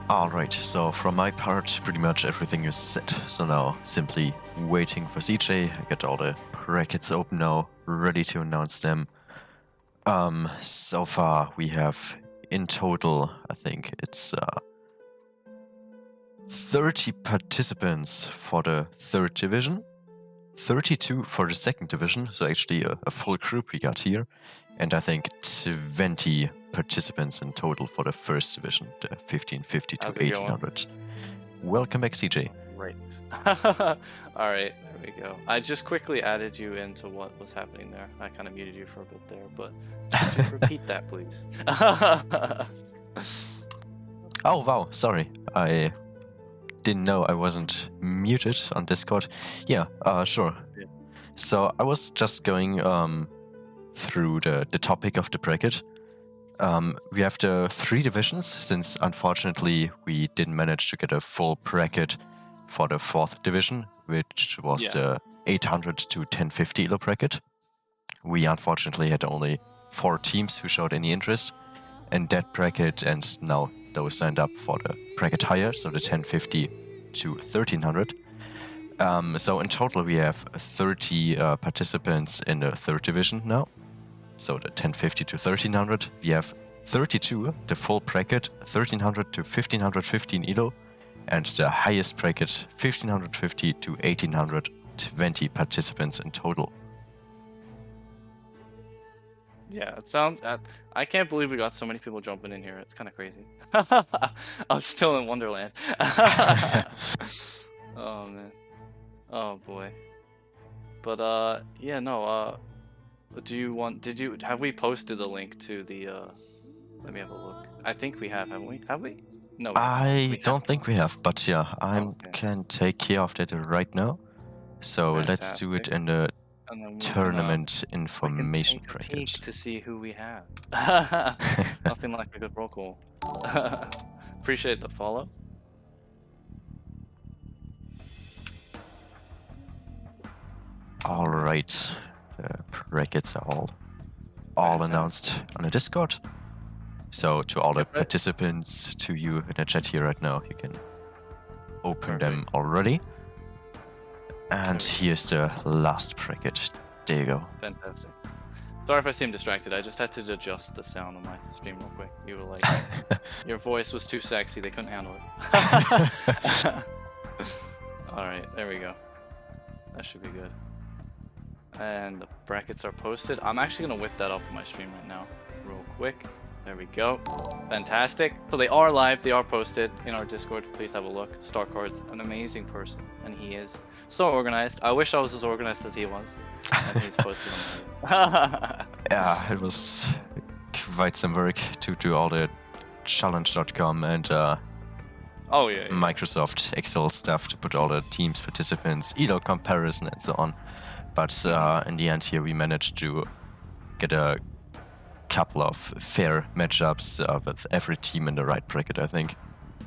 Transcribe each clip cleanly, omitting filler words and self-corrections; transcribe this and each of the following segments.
Alright, so from my part, pretty much everything is set. So now, simply waiting for CJ. I got all the brackets open now, ready to announce them. So far we have, in total, I think it's 30 participants for the third division, 32 for the second division, so actually a full group we got here, and I think 20 participants in total for the first division, the 1550 to How's it going? 1800. Welcome back, CJ. Great. All right, there we go. I just quickly added you into what was happening there. I kind of muted you for a bit there, but could you repeat that, please? Oh wow, sorry. I didn't know I wasn't muted on Discord. Yeah, sure. Yeah. So I was just going through the topic of the bracket. We have the 3 divisions, since unfortunately we didn't manage to get a full bracket for the 4th division, which was Yeah. the 800 to 1050 elo bracket. We unfortunately had only 4 teams who showed any interest in that bracket, and now those signed up for the bracket higher, so the 1050 to 1300. So in total we have 30 participants in the 3rd division now, so the 1050 to 1300. We have 32, the full bracket, 1300 to 1515 elo, and the highest bracket, 1550 to 1820 participants in total. Yeah, it sounds. I can't believe we got so many people jumping in here. It's kind of crazy. I'm still in Wonderland. Oh man. Oh boy. But yeah, no. Do you want? Have we posted the link to the? Let me have a look. I think we have, haven't we? Have we? No, we have not. I We have. don't think we have, but yeah, I Okay. can take care of that right now. So let's do it Fantastic. in the And then tournament we can information take a peek bracket. to see who we have. Nothing like a good roll call. Appreciate the follow. All right, the brackets are all announced Fantastic. on the Discord. So to all the Yep, right. participants, to you in the chat here right now, you can open them Perfect. already. And There we go. here's the last bracket. There you go. Fantastic. Sorry if I seem distracted. I just had to adjust the sound on my stream real quick. You were like, your voice was too sexy. They couldn't handle it. All right, there we go. That should be good. And the brackets are posted. I'm actually gonna whip that up on my stream right now, real quick. There we go. Fantastic. So they are live. They are posted in our Discord. Please have a look. Starkard's an amazing person, and he is so organized. I wish I was as organized as he was. And he's posted on Yeah, it was quite some work to do all the challenge.com and Oh yeah, yeah. Microsoft Excel stuff to put all the teams, participants, elo comparison, and so on. But in the end, here we managed to get a couple of fair matchups with every team in the right bracket, I think.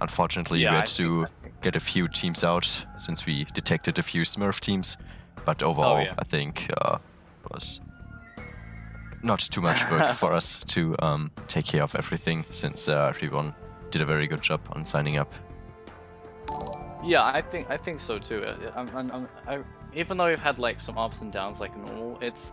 Unfortunately, Yeah, we I had think. to get a few teams out since we detected a few Smurf teams. But Oh overall, yeah. I think was not too much work for us to take care of everything, since everyone did a very good job on signing up. Yeah, I think so too. Even though we've had like some ups and downs like normal, it's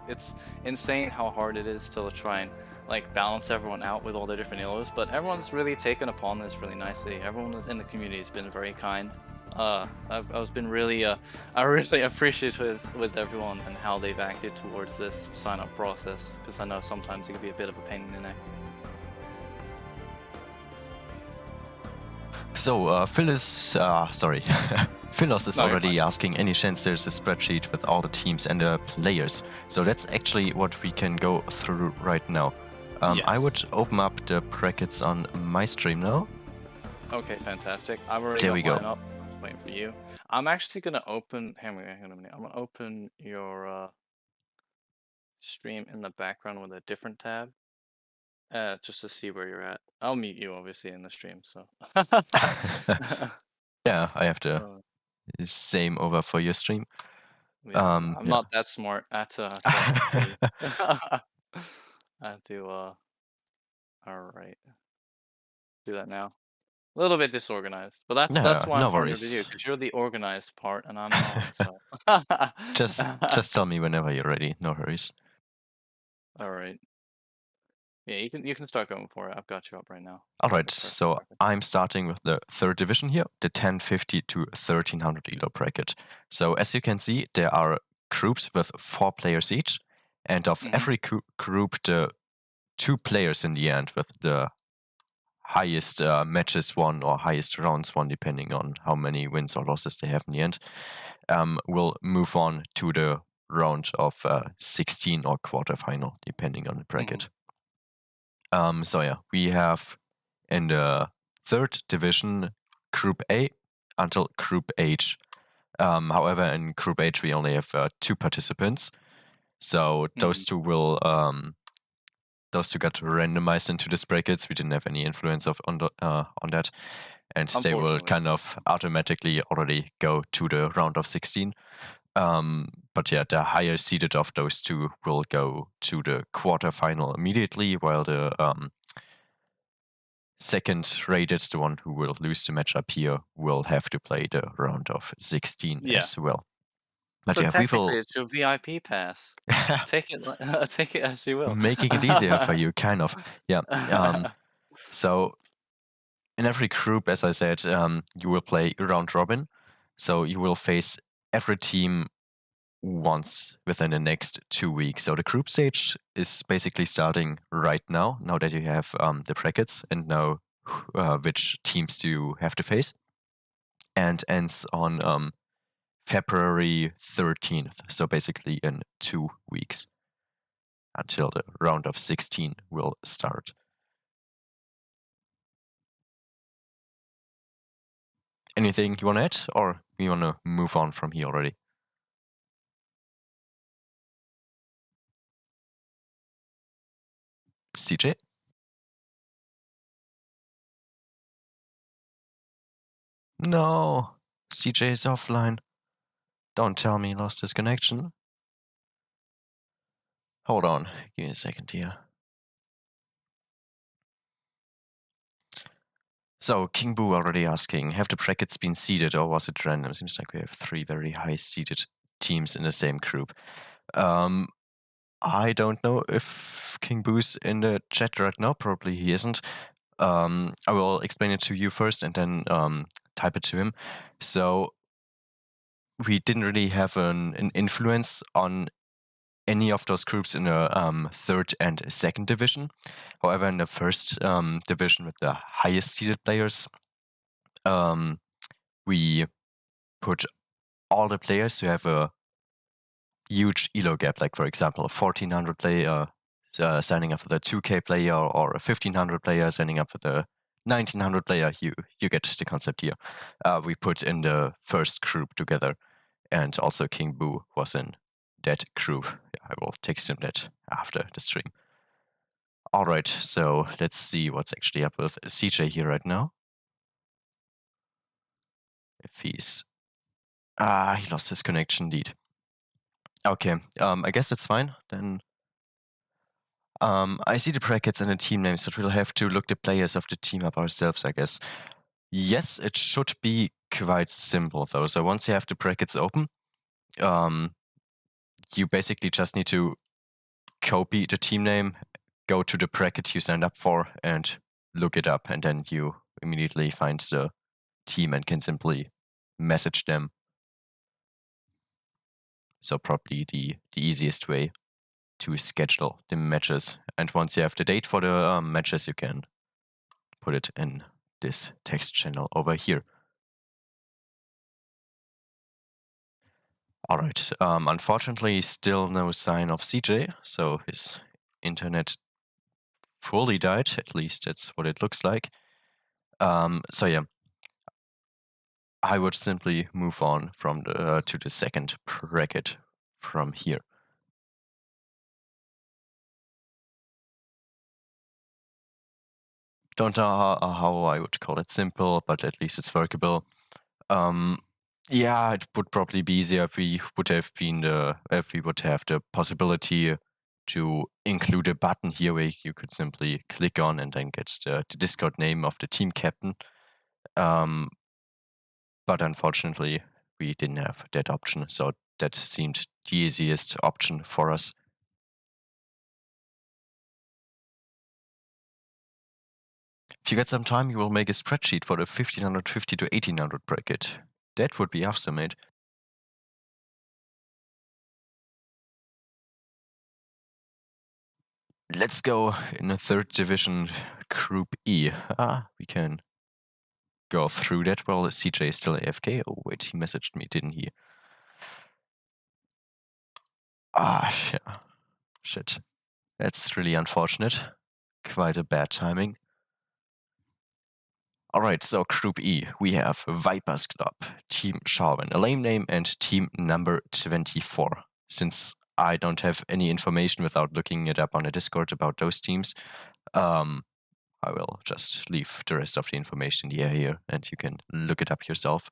insane how hard it is to try and like balance everyone out with all the different illos. But everyone's really taken upon this really nicely. Everyone in the community has been very kind. I've been really I really appreciative with everyone and how they've acted towards this sign up process, because I know sometimes it can be a bit of a pain in the neck. So, sorry. Philos is No, you're already fine. asking any chance there's a spreadsheet with all the teams and the players. So that's actually what we can go through right now. I Yes. would open up the brackets on my stream now. Okay, fantastic. I've already There got we go. mine up. I'm just waiting for you. I'm actually gonna open. Hang on a minute. I'm gonna open your stream in the background with a different tab, just to see where you're at. I'll meet you obviously in the stream. So. Yeah, I have the Uh, same over for your stream. yeah, I'm Yeah. not that smart. I have to see. I have to. All right. Do that now. A little bit disorganized, but that's No, why I'm no partnered with you worries. because you're the organized part and I'm not. So. Just tell me whenever you're ready. No hurries. All right. Yeah, you can start going for it. I've got you up right now. All right, Perfect. Perfect. so Perfect. I'm starting with the third division here, the 1050 to 1300 elo bracket. So as you can see, there are groups with 4 players each, and of Mhm. every group, the 2 players in the end with the highest matches won or highest rounds won, depending on how many wins or losses they have in the end, will move on to the round of 16 or quarterfinal, depending on the bracket. So yeah, we have in the third division Group A until Group H. However, in Group H we only have 2 participants, so those two will those two got randomized into this brackets. We didn't have any influence on that, and they will Unfortunately. kind of automatically already go to the round of 16. But yeah, the higher seeded of those two will go to the quarterfinal immediately, while the second rated, the one who will lose the matchup here, will have to play the round of 16 Yeah. as well. But So yeah, we technically, will it's your VIP pass. Take it, take it as you will. making it easier for you, kind of. Yeah. So in every group, as I said, you will play round robin. So you will face every team once within the next 2 weeks. So the group stage is basically starting right now that you have the brackets and know which teams you have to face, and ends on February 13th. So basically in 2 weeks until the round of 16 will start. Anything you want to add, or we want to move on from here already? CJ? No, CJ is offline. Don't tell me he lost his connection. Hold on, give me a second here. So, King Boo already asking, have the brackets been seeded or was it random? Seems like we have 3 very high seeded teams in the same group. I don't know if King Boo's in the chat right now. Probably he isn't. I will explain it to you first and then type it to him. So we didn't really have an influence on any of those groups in the third and second division. However, in the first division with the highest seeded players, we put all the players who have a huge elo gap, like for example, a 1400 player signing up for the 2K player, or a 1500 player signing up for the 1900 player. You get the concept here. We put in the first group together, and also King Boo was in that group. I will text him that after the stream. All right, so let's see what's actually up with CJ here right now. If he's he lost his connection indeed. Okay, I guess that's fine. Then I see the brackets and the team names, but we'll have to look the players of the team up ourselves, I guess. Yes, it should be quite simple though. So once you have the brackets open, you basically just need to copy the team name, go to the bracket you signed up for, and look it up, and then you immediately find the team and can simply message them. So probably the easiest way to schedule the matches. And once you have the date for the matches, you can put it in this text channel over here. All right. Unfortunately, still no sign of CJ, so his internet fully died. At least that's what it looks like. So yeah, I would simply move on from the to the second bracket from here. Don't know how I would call it simple, but at least it's workable. Yeah, it would probably be easier if we would have the possibility to include a button here where you could simply click on and then get the Discord name of the team captain. But unfortunately, we didn't have that option, so that seemed the easiest option for us. If you get some time, you will make a spreadsheet for the 1550 to 1800 bracket. That would be awesome, mate. Let's go in the 3rd division, Group E. We can go through that. Well, CJ is still AFK. Oh, wait, he messaged me, didn't he? Yeah. Shit. That's really unfortunate. Quite a bad timing. Alright, so Group E, we have Vipers Club, Team Sharwin, a lame name, and team number 24. Since I don't have any information without looking it up on the Discord about those teams, I will just leave the rest of the information in the air here, and you can look it up yourself.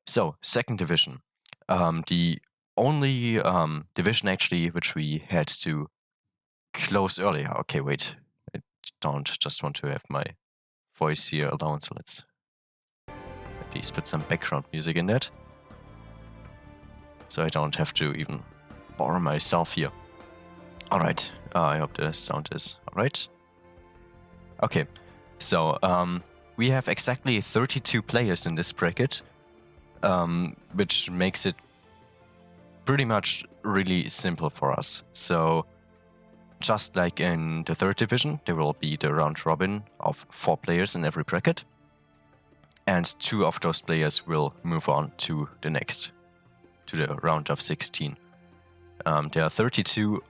So, 2nd division. The only division actually which we had to close earlier. Okay, wait. I don't just want to have my voice here alone, so let's at least put some background music in that. So I don't have to even bore myself here. Alright, I hope the sound is alright. Okay, so we have exactly 32 players in this bracket, which makes it pretty much really simple for us. So just like in the 3rd division, there will be the round robin of 4 players in every bracket, and 2 of those players will move on to the next, to the round of 16. There are 32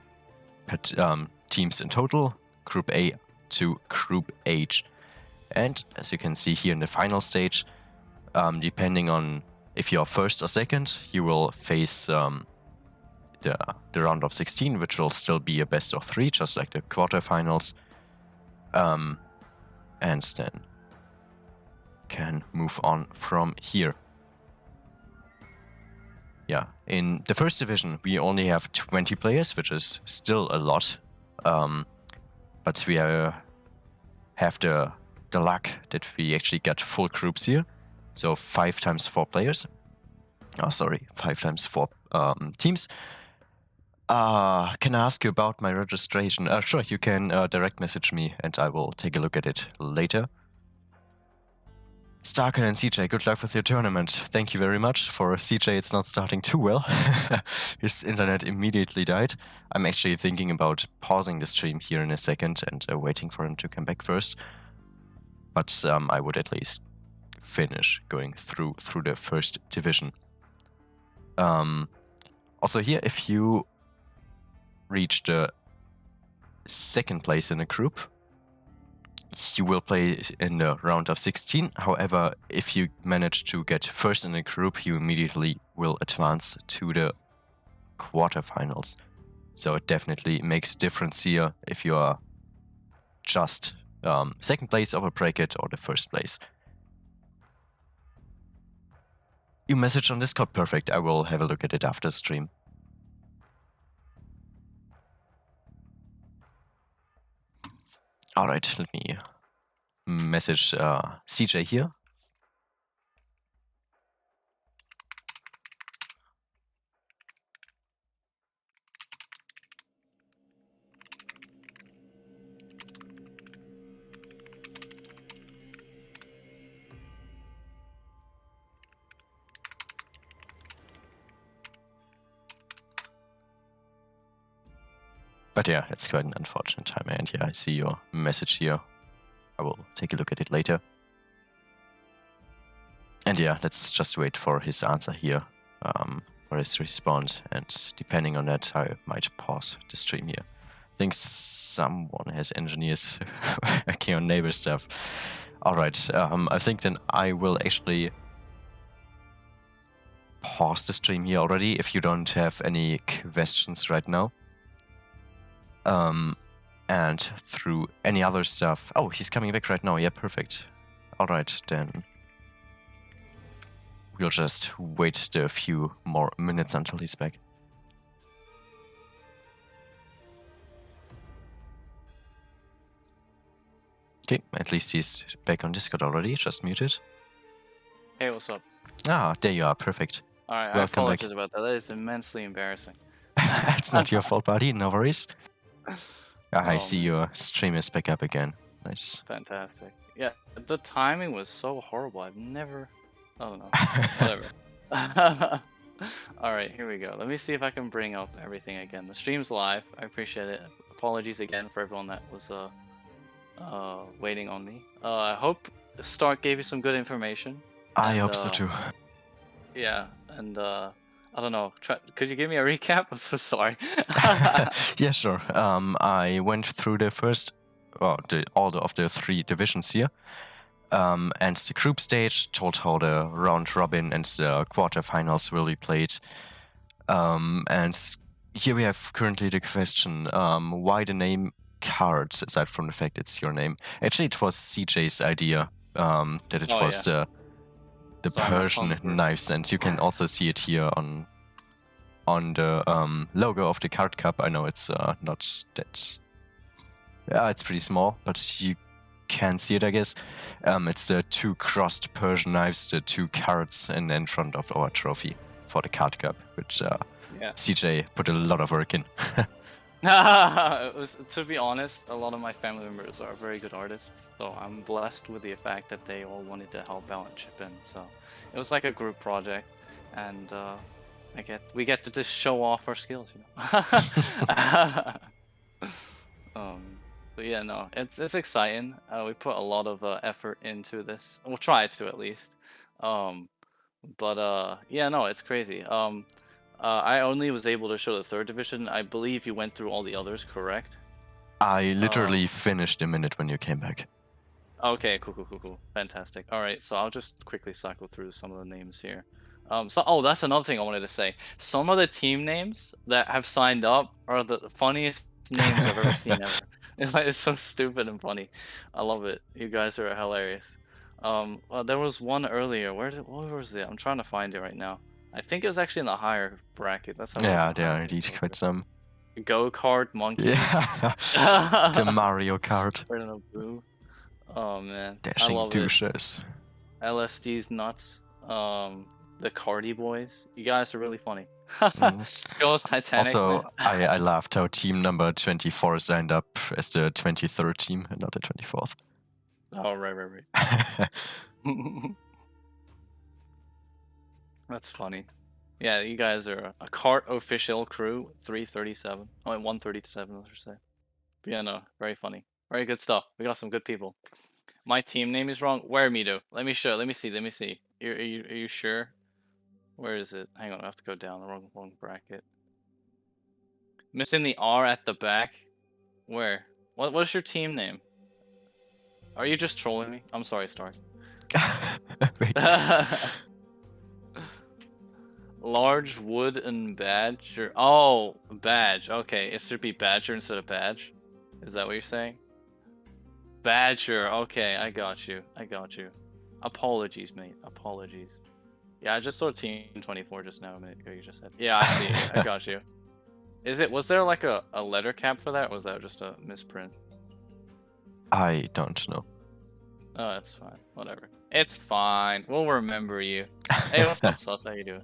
teams in total, Group A to Group H. And as you can see here in the final stage, depending on if you're 1st or 2nd, you will face the round of 16, which will still be a best of 3, just like the quarterfinals. And then can move on from here. Yeah, in the 1st division, we only have 20 players, which is still a lot. But we have the luck that we actually get full groups here. So 5 times 4 players. 5 times 4 teams. Can I ask you about my registration? Sure, you can direct message me and I will take a look at it later. Starkard and CJ, good luck with your tournament. Thank you very much. For CJ, it's not starting too well. His internet immediately died. I'm actually thinking about pausing the stream here in a second and waiting for him to come back first. But I would at least finish going through the 1st division. Also here, if you reach the 2nd place in a group, you will play in the round of 16. However, if you manage to get 1st in a group, you immediately will advance to the quarterfinals. So it definitely makes a difference here if you are just 2nd place of a bracket or the 1st place. You message on Discord, perfect. I will have a look at it after stream. Alright, let me message CJ here. But yeah, it's quite an unfortunate time, and yeah, I see your message here. I will take a look at it later. And yeah, let's just wait for his answer here, for his response, and depending on that, I might pause the stream here. I think someone has engineers working on neighbor stuff. Alright, I think then I will actually pause the stream here already if you don't have any questions right now. And through any other stuff. Oh, he's coming back right now. Yeah, perfect. Alright, then we'll just wait the few more minutes until he's back. Okay, at least he's back on Discord already, just muted. Hey, what's up? Ah, there you are. Perfect. Alright, I Welcome back. apologize about that. That is immensely embarrassing. It's not your fault, buddy. No worries. I Oh, see man. your stream is back up again. Nice. Fantastic. Yeah, the timing was so horrible. I've never. I don't know. Whatever. Alright, here we go. Let me see if I can bring up everything again. The stream's live. I appreciate it. Apologies again for everyone that was waiting on me. I hope Stark gave you some good information. I And, hope so too. Yeah, and I don't know. Could you give me a recap? I'm so sorry. Yeah, sure. I went through the first, well, all of the 3 divisions here, and the group stage, told how the round robin and the quarterfinals will be played. And here we have currently the question: why the name Cards? Aside from the fact it's your name, actually it was CJ's idea. That it Oh, was yeah. the Sorry, my Persian puns were- knives, and you can also see it here on the logo of the card cup. I know it's not that. Yeah, it's pretty small, but you can see it, I guess. It's the 2 crossed Persian knives, the 2 cards in front of our trophy for the card cup, which Yeah. CJ put a lot of work in. It was, to be honest, a lot of my family members are very good artists, so I'm blessed with the fact that they all wanted to help out and chip in. So it was like a group project, and we get to just show off our skills, you know. But yeah, no, it's exciting. We put a lot of effort into this. We'll try to at least. Yeah, no, it's crazy. I only was able to show the 3rd division. I believe you went through all the others, correct? I literally finished a minute when you came back. Okay, cool. Fantastic. All right, so I'll just quickly cycle through some of the names here. That's another thing I wanted to say. Some of the team names that have signed up are the funniest names I've ever seen ever. It's so stupid and funny. I love it. You guys are hilarious. Well, there was one earlier. What was it? I'm trying to find it right now. I think it was actually in the higher bracket. Let's have a look Yeah, at there the are higher indeed bracket. quite some. Go-kart monkey. Yeah, the Mario Kart. Boo. Oh man, I Dashing love it. douches. LSD's nuts. The Cardi boys. You guys are really funny. Mhm. Goes Titanic. Also, man. I laughed how team number 24 signed up as the 23rd team and not the 24th. Oh right. That's funny. Yeah, you guys are a cart official crew. 337. Oh, 137, I should say. But yeah, no, very funny. Very good stuff. We got some good people. My team name is wrong. Where, Mito? Let me show. Let me see. Are you sure? Where is it? Hang on, I have to go down the wrong bracket. Missing the R at the back. Where? What's your team name? Are you just trolling me? I'm sorry, Stark. Wait. Large wooden badger. Oh, badge. Okay, it should be badger instead of badge. Is that what you're saying? Badger. Okay, I got you. Apologies, mate. Apologies. Yeah, I just saw Team 24 just now a minute ago. You just said. Yeah, I see it. I got you. Was there like a letter cap for that, or was that just a misprint? I don't know. Oh, that's fine. Whatever. It's fine. We'll remember you. Hey, what's up, Sus? How you doing?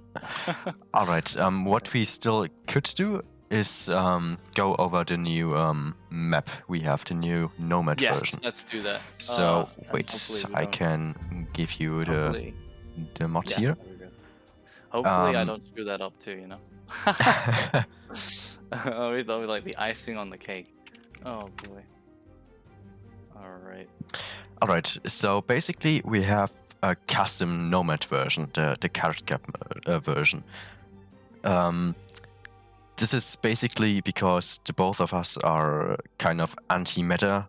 Alright, what we still could do is go over the new map. We have the new Nomad Yes, version. let's do that. So, And wait, hopefully we I don't- can give you hopefully- the mod yes, here. there we go. Hopefully I don't screw that up too, you know? That'll be like the icing on the cake. Oh boy. Alright. Alright, so basically we have a custom Nomad version, the card cap version. This is basically because the both of us are kind of anti-meta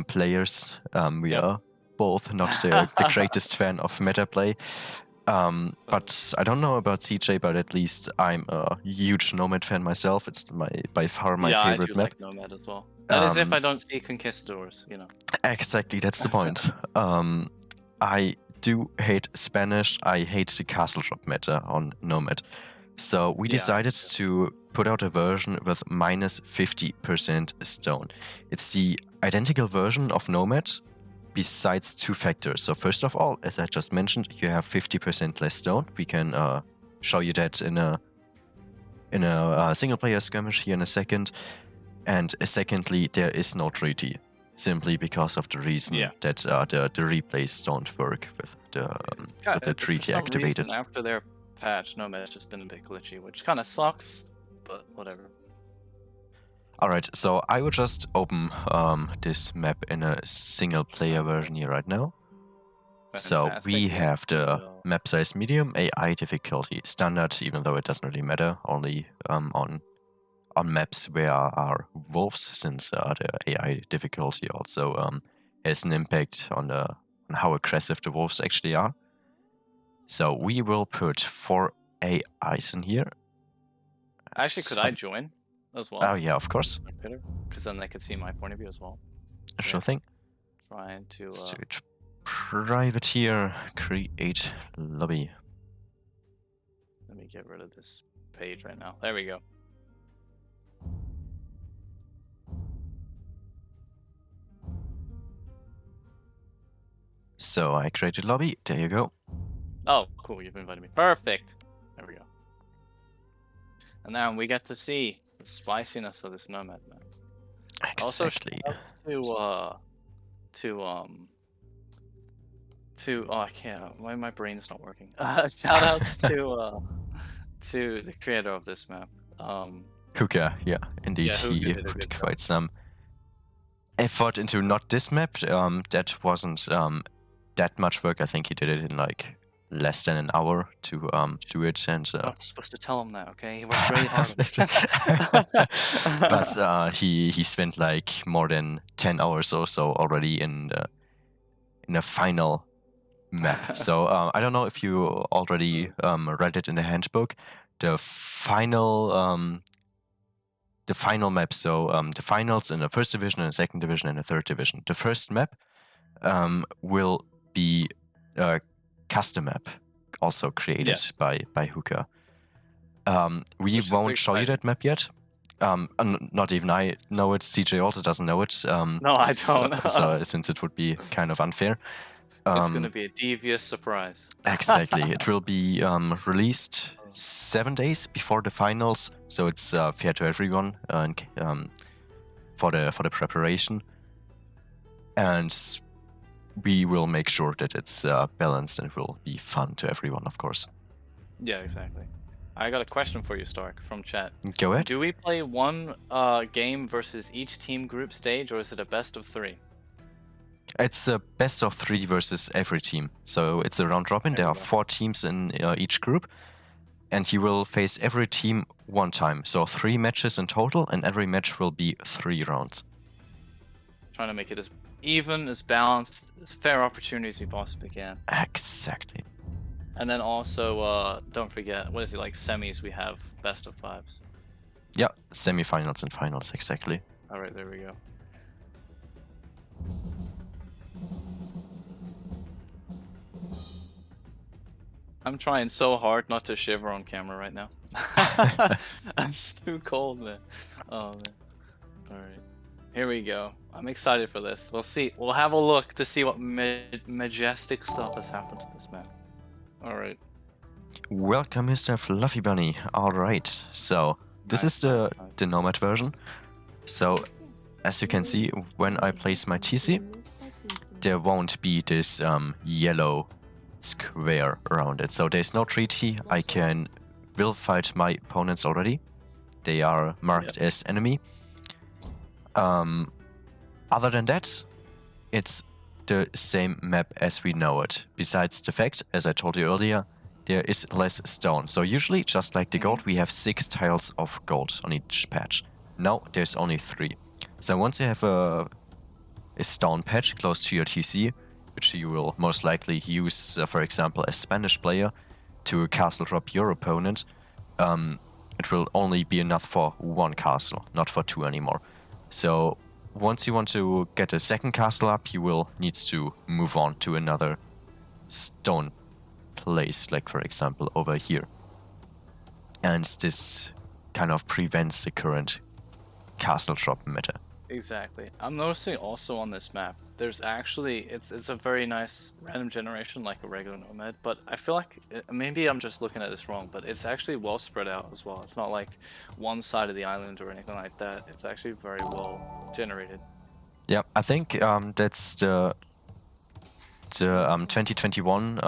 players. We Yep. are both not the greatest fan of meta play. But I don't know about CJ, but at least I'm a huge Nomad fan myself. It's by far my yeah, favorite I do map. like Nomad as well. That is if Um, I don't see Conquistadors, you know. Exactly, that's the point. I do hate Spanish. I hate the castle drop meta on Nomad. So we Yeah, decided to put out a version with minus 50% stone. It's the identical version of Nomad, besides two factors. So first of all, as I just mentioned, you have 50% less stone. We can show you that in a single player skirmish here in a second. And secondly, there is no treaty, simply because of the reason that the replays don't work with the treaty for some activated. Reason, after their patch, Nomad's just been a bit glitchy, which kind of sucks, but whatever. Alright, so I will just open this map in a single player version here right now. So we have the map size medium, AI difficulty standard, even though it doesn't really matter, only on maps where are wolves, since the AI difficulty also has an impact on how aggressive the wolves actually are. So we will put 4 AIs in here. Actually, could I join as well? Oh yeah, of course. Because then they could see my point of view as well. Sure thing. Trying to... Let's do it. Private here, create lobby. Let me get rid of this page right now. There we go. So I created lobby, there you go. Oh, cool, you've invited me. Perfect! There we go. And now we get to see the spiciness of this Nomad map. Exactly. Also, oh, I can't. My brain's not working. Shout outs to the creator of this map. Hookah, yeah, indeed, he put quite some effort into not this map. That wasn't that much work. I think he did it in like less than an hour to do it. And I'm not supposed to tell him that, okay? He worked really hard. But he spent like more than 10 hours or so already in a final map. So I don't know if you already read it in the handbook. The final map. So the finals in the first division, and the second division, and the third division. The first map will be a custom map, also created by Hookah. We won't show you that map yet. Not even I know it. CJ also doesn't know it. No, I don't. So since it would be kind of unfair. It's going to be a devious surprise. Exactly. It will be released 7 days before the finals, so it's fair to everyone for the preparation. And we will make sure that it's balanced and will be fun to everyone, of course. Yeah, exactly. I got a question for you, Stark, from chat. Go ahead. Do we play one game versus each team group stage, or is it a best of 3? It's a best of 3 versus every team. So it's a round robin. There are 4 teams in each group. And you will face every team 1 time. So 3 matches in total, and every match will be 3 rounds. Trying to make it as even, as balanced, as fair opportunity as we possibly can. Exactly. And then also, don't forget, what is it, like semis, we have best of 5s. Yeah, semifinals and finals, exactly. Alright, there we go. I'm trying so hard not to shiver on camera right now. It's too cold, man. Oh, man. Alright. Here we go. I'm excited for this. We'll see. We'll have a look to see what majestic stuff has happened to this map. Alright. Welcome, Mr. Fluffy Bunny. Alright, so this is the Nomad version. So, as you can see, when I place my TC, there won't be this yellow square around it. So there's no treaty. I will fight my opponents already. They are marked as enemy. Other than that, it's the same map as we know it. Besides the fact, as I told you earlier, there is less stone. So usually, just like the gold, we have 6 tiles of gold on each patch. Now there's only 3. So once you have a stone patch close to your TC, which you will most likely use, for example, a Spanish player to castle drop your opponent, it will only be enough for 1 castle, not for 2 anymore. So once you want to get a second castle up, you will need to move on to another stone place, like for example over here. And this kind of prevents the current castle drop meta. Exactly. I'm noticing also on this map, there's actually it's a very nice random generation like a regular nomad, but I feel like maybe I'm just looking at this wrong, but it's actually well spread out as well. It's not like one side of the island or anything like that. It's actually very well generated. Yeah, I think that's the 2021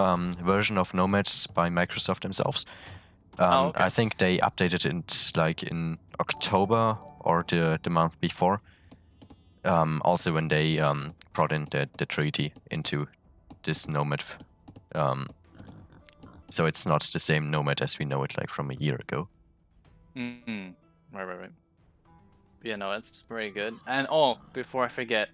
version of Nomads by Microsoft themselves. Oh, I okay. think they updated it like in October or the month before. Also, when they brought in the treaty into this Nomad. So it's not the same Nomad as we know it like from a year ago. Mm-hmm. Right. Yeah, no, it's very good. And oh, before I forget,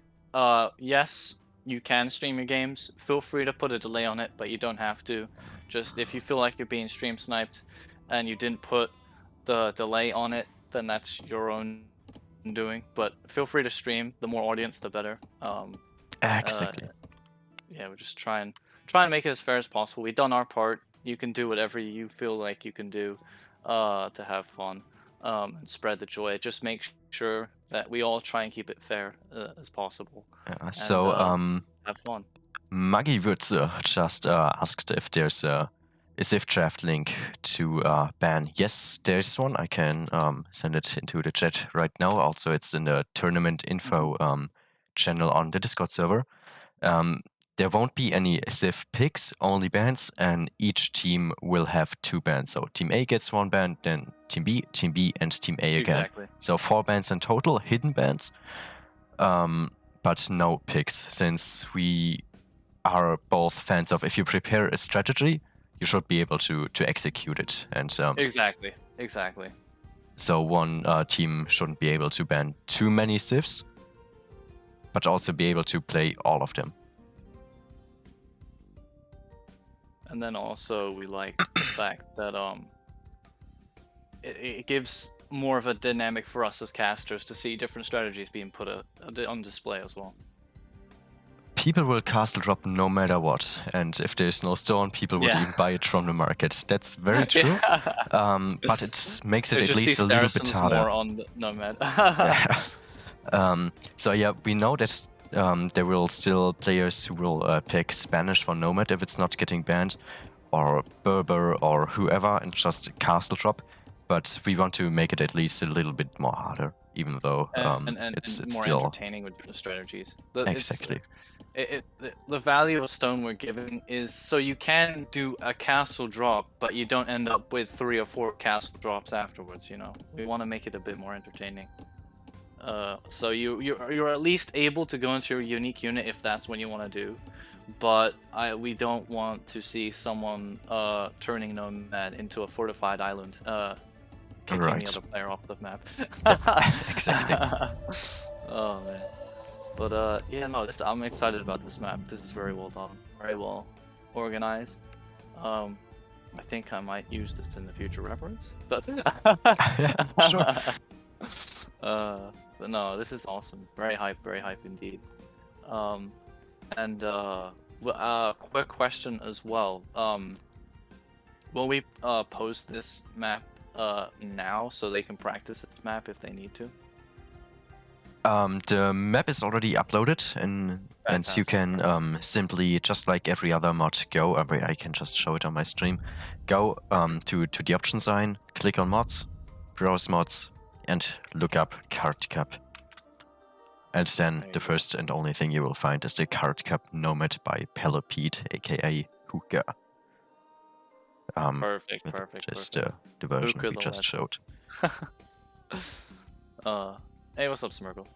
yes, you can stream your games. Feel free to put a delay on it, but you don't have to. Just if you feel like you're being stream sniped and you didn't put the delay on it, then that's your own doing. But feel free to stream. The more audience, the better. Exactly. Yeah, we're just try and make it as fair as possible. We've done our part. You can do whatever you feel like you can do, to have fun, and spread the joy. Just make sure that we all try and keep it fair as possible, and So have fun. Maggie Würze just asked if there's a Civ draft link to ban. Yes, there's one. I can send it into the chat right now. Also, it's in the tournament info channel on the Discord server. There won't be any Civ picks, only bans, and each team will have 2 bans. So Team A gets 1 ban, then Team B, and Team A again. Exactly. So 4 bans in total, hidden bans, but no picks, since we are both fans of if you prepare a strategy, you should be able to execute it. And Exactly. so one team shouldn't be able to ban too many civs, but also be able to play all of them. And then also we like the fact that it gives more of a dynamic for us as casters to see different strategies being put on display as well. People will castle drop no matter what, and if there's no stone, people would Yeah. even buy it from the market. That's very true. But it makes it So at just least see a little bit Saracens harder. more on the Nomad. So yeah, we know that there will still players who will pick Spanish for Nomad if it's not getting banned, or Berber or whoever, and just castle drop. But we want to make it at least a little bit more harder, even though and it's more still entertaining with different strategies. exactly. The value of stone we're giving is so you can do a castle drop, but you don't end up with 3 or 4 castle drops afterwards. You know, we want to make it a bit more entertaining. So you're at least able to go into your unique unit if that's what you want to do, but we don't want to see someone turning Nomad into a fortified island, kicking Right. the other player off the map. Exactly. Oh man. But yeah, no, I'm excited about this map. This is very well done, very well organized. I think I might use this in the future reference, but Sure. but no, this is awesome. Very hype indeed. And quick question as well. Will we post this map now so they can practice this map if they need to? The map is already uploaded, and you can simply, just like every other mod, go. I can just show it on my stream. Go to the option sign, click on mods, browse mods, and look up Card Cup. And then the first and only thing you will find is the Card Cup Nomad by Pelopete, aka Hookah. Perfect. Just the version Hookah we the just showed. Hey, what's up, Smirgle?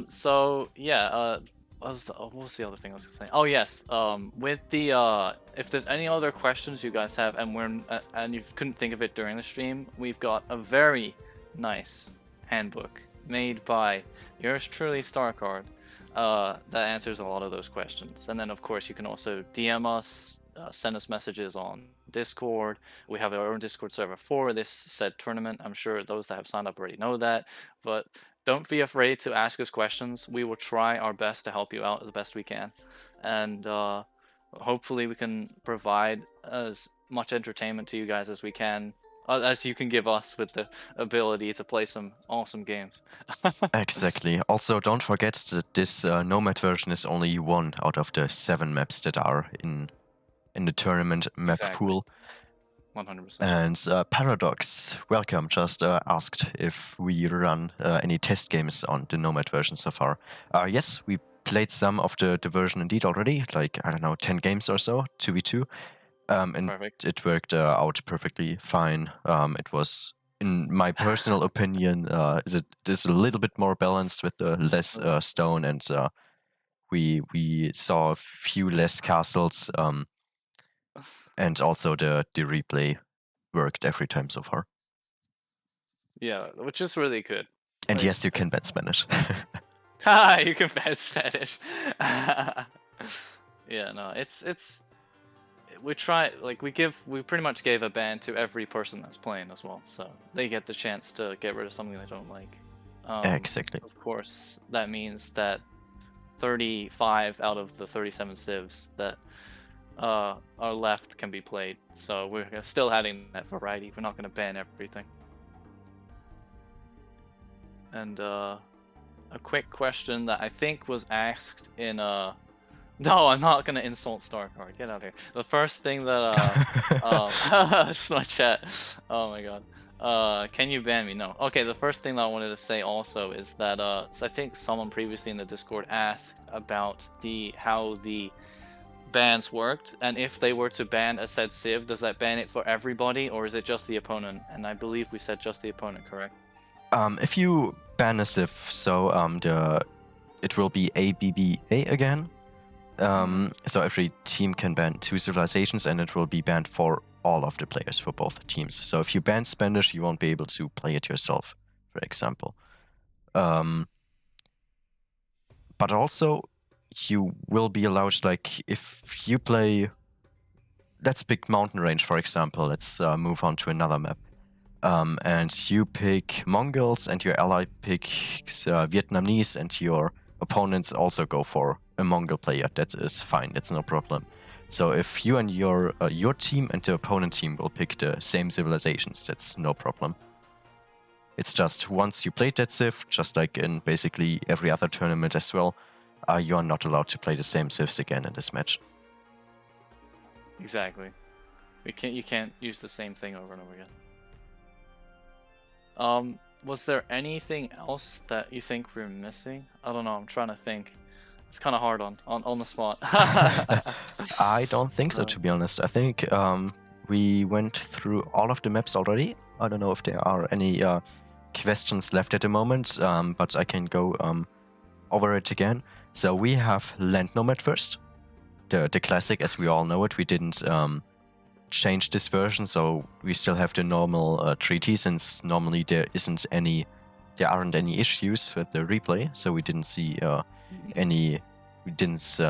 So yeah, what was the other thing I was gonna say? Oh yes, with the if there's any other questions you guys have, and you couldn't think of it during the stream, we've got a very nice handbook made by yours truly, Starkard, that answers a lot of those questions. And then of course you can also DM us, send us messages on Discord. We have our own Discord server for this said tournament. I'm sure those that have signed up already know that, but don't be afraid to ask us questions. We will try our best to help you out as best we can, and hopefully we can provide as much entertainment to you guys as we can as you can give us with the ability to play some awesome games. Exactly. Also, don't forget that this Nomad version is only one out of the 7 maps that are in the tournament map Exactly. pool. 100%. And Paradox, welcome, just asked if we run any test games on the Nomad version so far. Yes, we played some of the version indeed already, like, I don't know, 10 games or so, 2v2. And Perfect. it worked out perfectly fine. It was, in my personal opinion, it is a little bit more balanced with the less stone, and we saw a few less castles, and also the replay worked every time so far. Yeah, which is really good. And Like, yes, you can ban Spanish. you can ban Spanish. Yeah, no, it's we try, like, we pretty much gave a ban to every person that's playing as well, so they get the chance to get rid of something they don't like. Exactly. Of course, that means that 35 out of the 37 civs that are left can be played, so we're still having that variety. We're not going to ban everything. And a quick question that I think was asked in no, I'm not gonna insult Starkard. Get out of here. The first thing that it's my chat. Oh my god. Can you ban me? No. Okay, the first thing that I wanted to say also is that so I think someone previously in the Discord asked about how the bans worked, and if they were to ban a said civ, does that ban it for everybody, or is it just the opponent? And I believe we said just the opponent, correct? If you ban a civ, so it will be ABBA again. So every team can ban 2 civilizations, and it will be banned for all of the players for both teams. So if you ban Spanish, you won't be able to play it yourself, for example. But also, you will be allowed, like, if you play, let's pick Mountain Range, for example. Let's move on to another map. And you pick Mongols, and your ally picks Vietnamese, and your opponents also go for a Mongol player. That is fine. That's no problem. So if you and your team and the opponent team will pick the same civilizations, that's no problem. It's just once you played that civ, just like in basically every other tournament as well, you are not allowed to play the same civs again in this match. Exactly. You can't use the same thing over and over again. Was there anything else that you think we're missing? I don't know, I'm trying to think. It's kind of hard on the spot. I don't think so, to be honest. I think we went through all of the maps already. I don't know if there are any questions left at the moment, but I can go over it again. So we have Land Nomad first. The classic, as we all know it. We didn't change this version, so we still have the normal treaty, since normally there aren't any issues with the replay, so we didn't see we didn't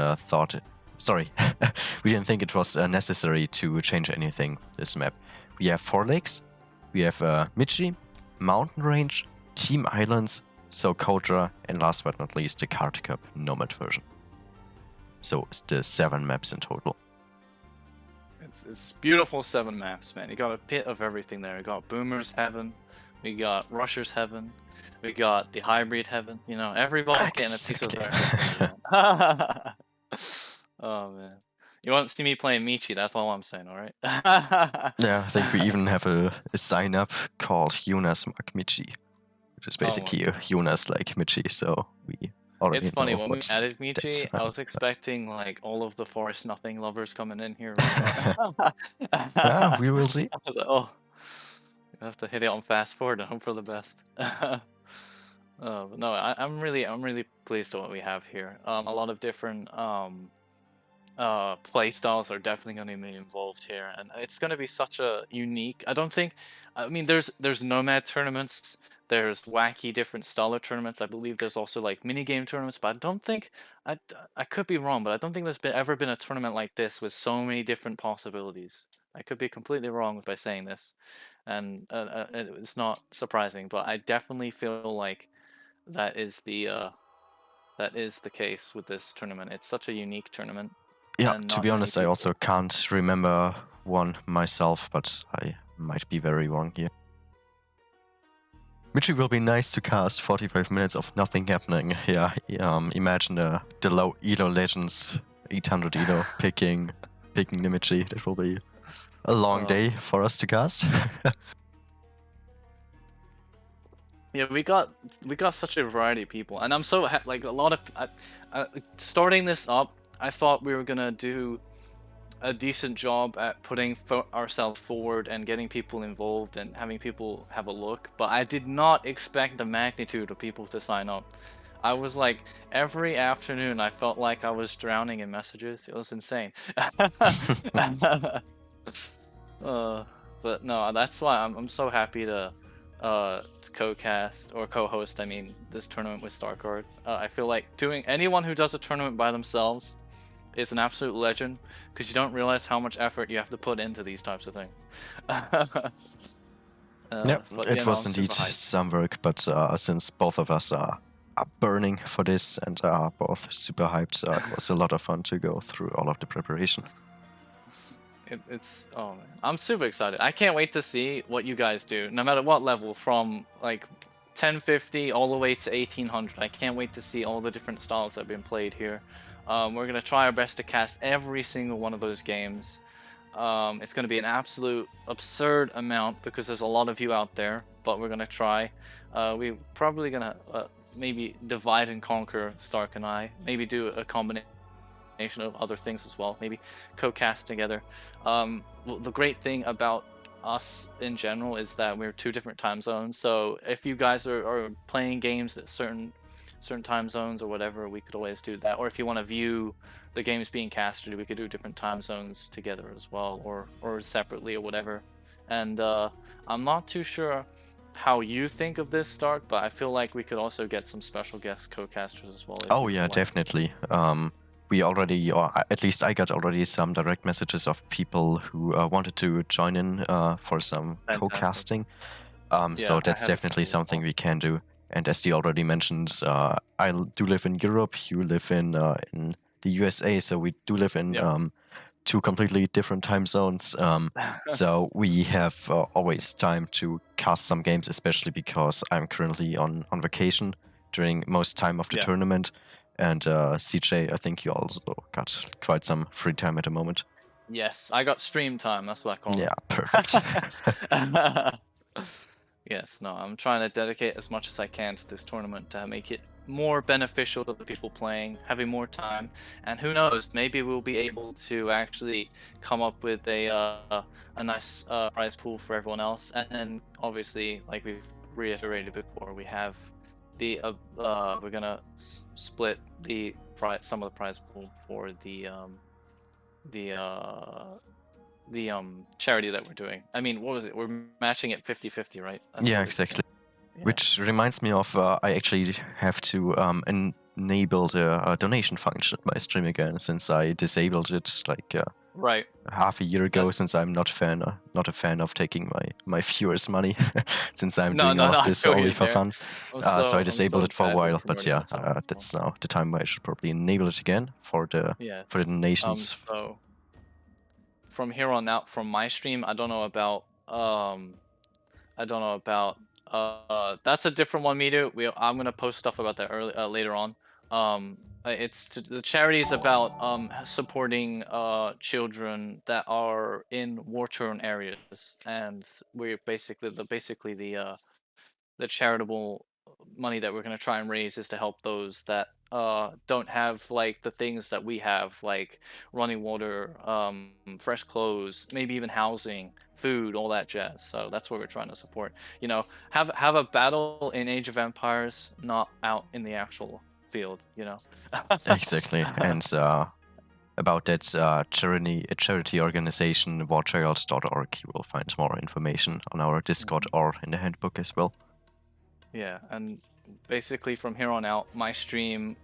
we didn't think it was necessary to change anything this map. We have 4 lakes, we have Michi, Mountain Range, Team Islands, Socotra, and last but not least the Card Cup Nomad version. So it's the 7 maps in total. It's beautiful 7 maps, man. You got a bit of everything there. You got Boomer's Heaven, we got Rusher's Heaven, we got the Hybrid Heaven. You know, everybody's getting a piece of everything. Oh man, you want to see me playing Michi? That's all I'm saying. All right. Yeah, I think we even have a sign up called Jonas Mag Michi, which is basically Jonas like Michi. So we already It's funny, know when we what added Michi, I was expecting like all of the Forest Nothing lovers coming in here. Right now. We will see. I was like, oh, you have to hit it on fast forward and hope for the best. But no, I'm really pleased with what we have here. A lot of different play styles are definitely going to be involved here, and it's going to be such a unique. I mean, there's nomad tournaments, there's wacky different style of tournaments. I believe there's also like mini game tournaments, but I don't think I could be wrong, but I don't think there's ever been a tournament like this with so many different possibilities. I could be completely wrong by saying this, and it's not surprising, but I definitely feel like that is the case with this tournament. It's such a unique tournament. Yeah, And to not be many honest, I people. also can't remember one myself, but I might be very wrong here. Which will be nice to cast 45 minutes of nothing happening. Yeah, imagine the low Elo Legends 800 Elo picking Nimichi. That will be a long day for us to cast. Yeah, we got such a variety of people, and I'm so like a lot of starting this up. I thought we were gonna do a decent job at putting ourselves forward and getting people involved and having people have a look, but I did not expect the magnitude of people to sign up. I was like, every afternoon I felt like I was drowning in messages. It was insane. But no, that's why I'm so happy to co-cast or co-host. I mean, this tournament with Starkard. I feel like anyone who does a tournament by themselves is an absolute legend, because you don't realize how much effort you have to put into these types of things. Yep, it was indeed some work, but since both of us are burning for this and are both super hyped, it was a lot of fun to go through all of the preparation. Oh man, I'm super excited. I can't wait to see what you guys do, no matter what level, from like 1050 all the way to 1800. I can't wait to see all the different styles that have been played here. We're gonna try our best to cast every single one of those games. It's gonna be an absolute absurd amount because there's a lot of you out there, but we're gonna try. We're probably gonna maybe divide and conquer, Stark and I. Maybe do a combination of other things as well, maybe co-cast together. The great thing about us in general is that we're 2 different time zones, so if you guys are playing games at certain time zones or whatever, we could always do that. Or if you want to view the games being casted, we could do different time zones together as well, or separately or whatever. And I'm not too sure how you think of this, Stark, but I feel like we could also get some special guest co-casters as well. Oh yeah, definitely. We already, or at least I got already some direct messages of people who wanted to join in for some co-casting. So that's definitely something we can do. And as you already mentioned, I do live in Europe, you live in the USA, so we do live in 2 completely different time zones. So we have always time to cast some games, especially because I'm currently on vacation during most time of the tournament. And CJ, I think you also got quite some free time at the moment. Yes, I got stream time, that's what I call it. Yeah, perfect. Yes, no, I'm trying to dedicate as much as I can to this tournament to make it more beneficial to the people playing, having more time, and who knows, maybe we'll be able to actually come up with a nice prize pool for everyone else. And then obviously, like we've reiterated before, we have the we're gonna split some of the prize pool for the charity that we're doing. I mean, what was it? We're matching it 50-50, right? Yeah, exactly. Yeah. Which reminds me of I actually have to enable the donation function in my stream again, since I disabled it like right half a year ago. Since I'm not a fan of taking my viewers' money, since I'm doing all of this only for fun. So I disabled it for a while, but yeah, that's now the time where I should probably enable it again for the donations. So from here on out, from my stream, I don't know about that's a different one, Midu. I'm gonna post stuff about that later on. The charity is about supporting children that are in war-torn areas, and we're basically the charitable money that we're going to try and raise is to help those that don't have like the things that we have, like running water, fresh clothes, maybe even housing, food, all that jazz. So that's what we're trying to support. You know, have a battle in Age of Empires, not out in the actual field, you know. Exactly. And about that charity organization, warchild.org, you will find more information on our Discord or in the handbook as well. Yeah, and basically from here on out, my stream,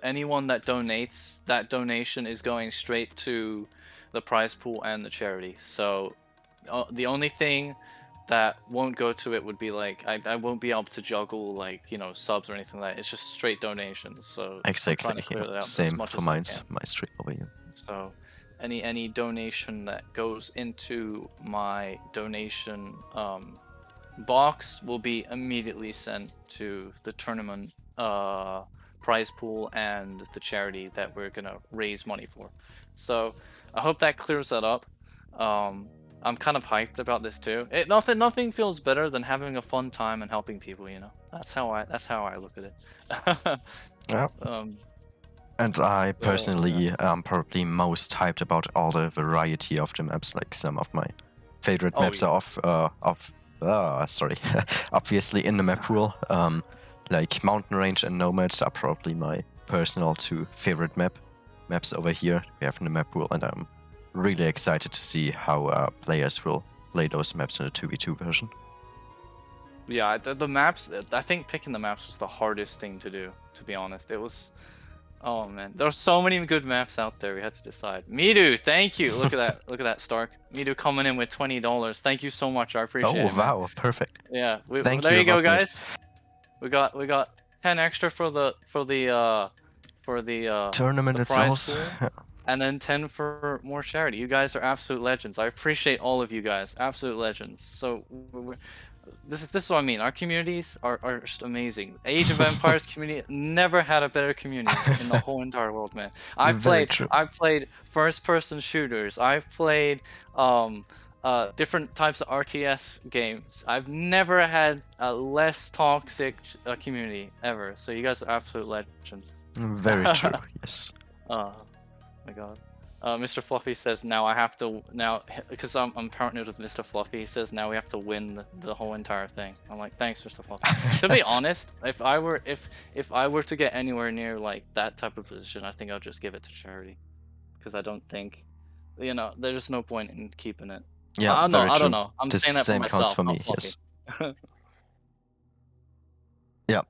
anyone that donates, that donation is going straight to the prize pool and the charity. So the only thing that won't go to it would be like I won't be able to juggle like, you know, subs or anything like that. It's just straight donations. So exactly, yeah. Same for my stream over here. So any donation that goes into my donation box will be immediately sent to the tournament prize pool and the charity that we're gonna raise money for. So I hope that clears that up. I'm kind of hyped about this too. Nothing feels better than having a fun time and helping people. You know, that's how I look at it. Yeah. And I personally am probably most hyped about all the variety of the maps. Like some of my favorite maps are obviously in the map pool. Like Mountain Range and Nomads are probably my personal 2 favorite maps over here we have in the map pool, and I'm really excited to see how players will play those maps in the 2v2 version. Yeah, the maps. I think picking the maps was the hardest thing to do. To be honest, it was. Oh man, there are so many good maps out there. We had to decide. Midu, thank you. Look at that. Look at that, Stark. Midu coming in with $20. Thank you so much. I appreciate it. Oh wow, perfect. Yeah. Thank you go, guys. We got 10 extra for the tournament the itself. prize pool, and then 10 for more charity. You guys are absolute legends. I appreciate all of you guys. Absolute legends. So this is what I mean. Our communities are just amazing. Age of Empires community never had a better community in the whole entire world, man. I've played first-person shooters. I've played different types of RTS games. I've never had a less toxic community ever. So you guys are absolute legends. Very true. Yes. Oh my god. Mr. Fluffy says because I'm partnered with Mr. Fluffy. He says now we have to win the whole entire thing. I'm like, thanks, Mr. Fluffy. To be honest, if I were to get anywhere near like that type of position, I think I'll just give it to charity, because I don't think, there's just no point in keeping it. Yeah, I don't know. I'm saying that for myself. Counts for me. Yes. Yeah.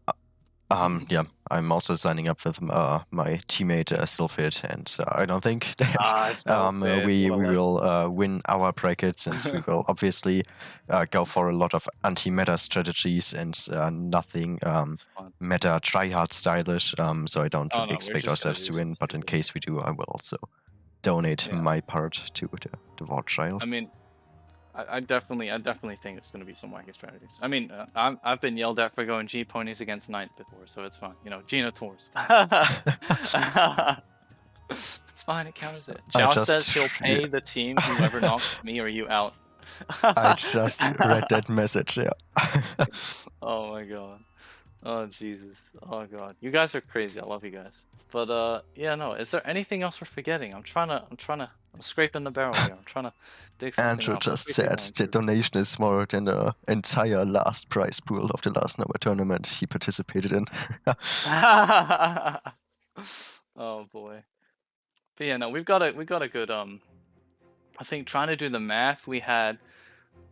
Yeah, I'm also signing up with my teammate Sylphid, and I don't think that we will win our bracket, since we will obviously go for a lot of anti-meta strategies and nothing meta tryhard stylish. So I don't really expect ourselves to win, but in case we do, I will also donate my part to the War Child. I mean, I definitely think it's going to be some wacky strategies. I mean, I've been yelled at for going G ponies against Knight before, so it's fine. Gina Tours. It's fine. It counters it. Zhao says he'll pay the team whoever knocks me or you out. I just read that message. Yeah. Oh my god. Oh Jesus. Oh god. You guys are crazy. I love you guys. But yeah, no. Is there anything else we're forgetting? I'm scraping the barrel here. I'm trying to dig something Andrew up. just said the donation is more than the entire last prize pool of the last number tournament he participated in. Oh boy. But yeah, no, we've got a good I think trying to do the math, we had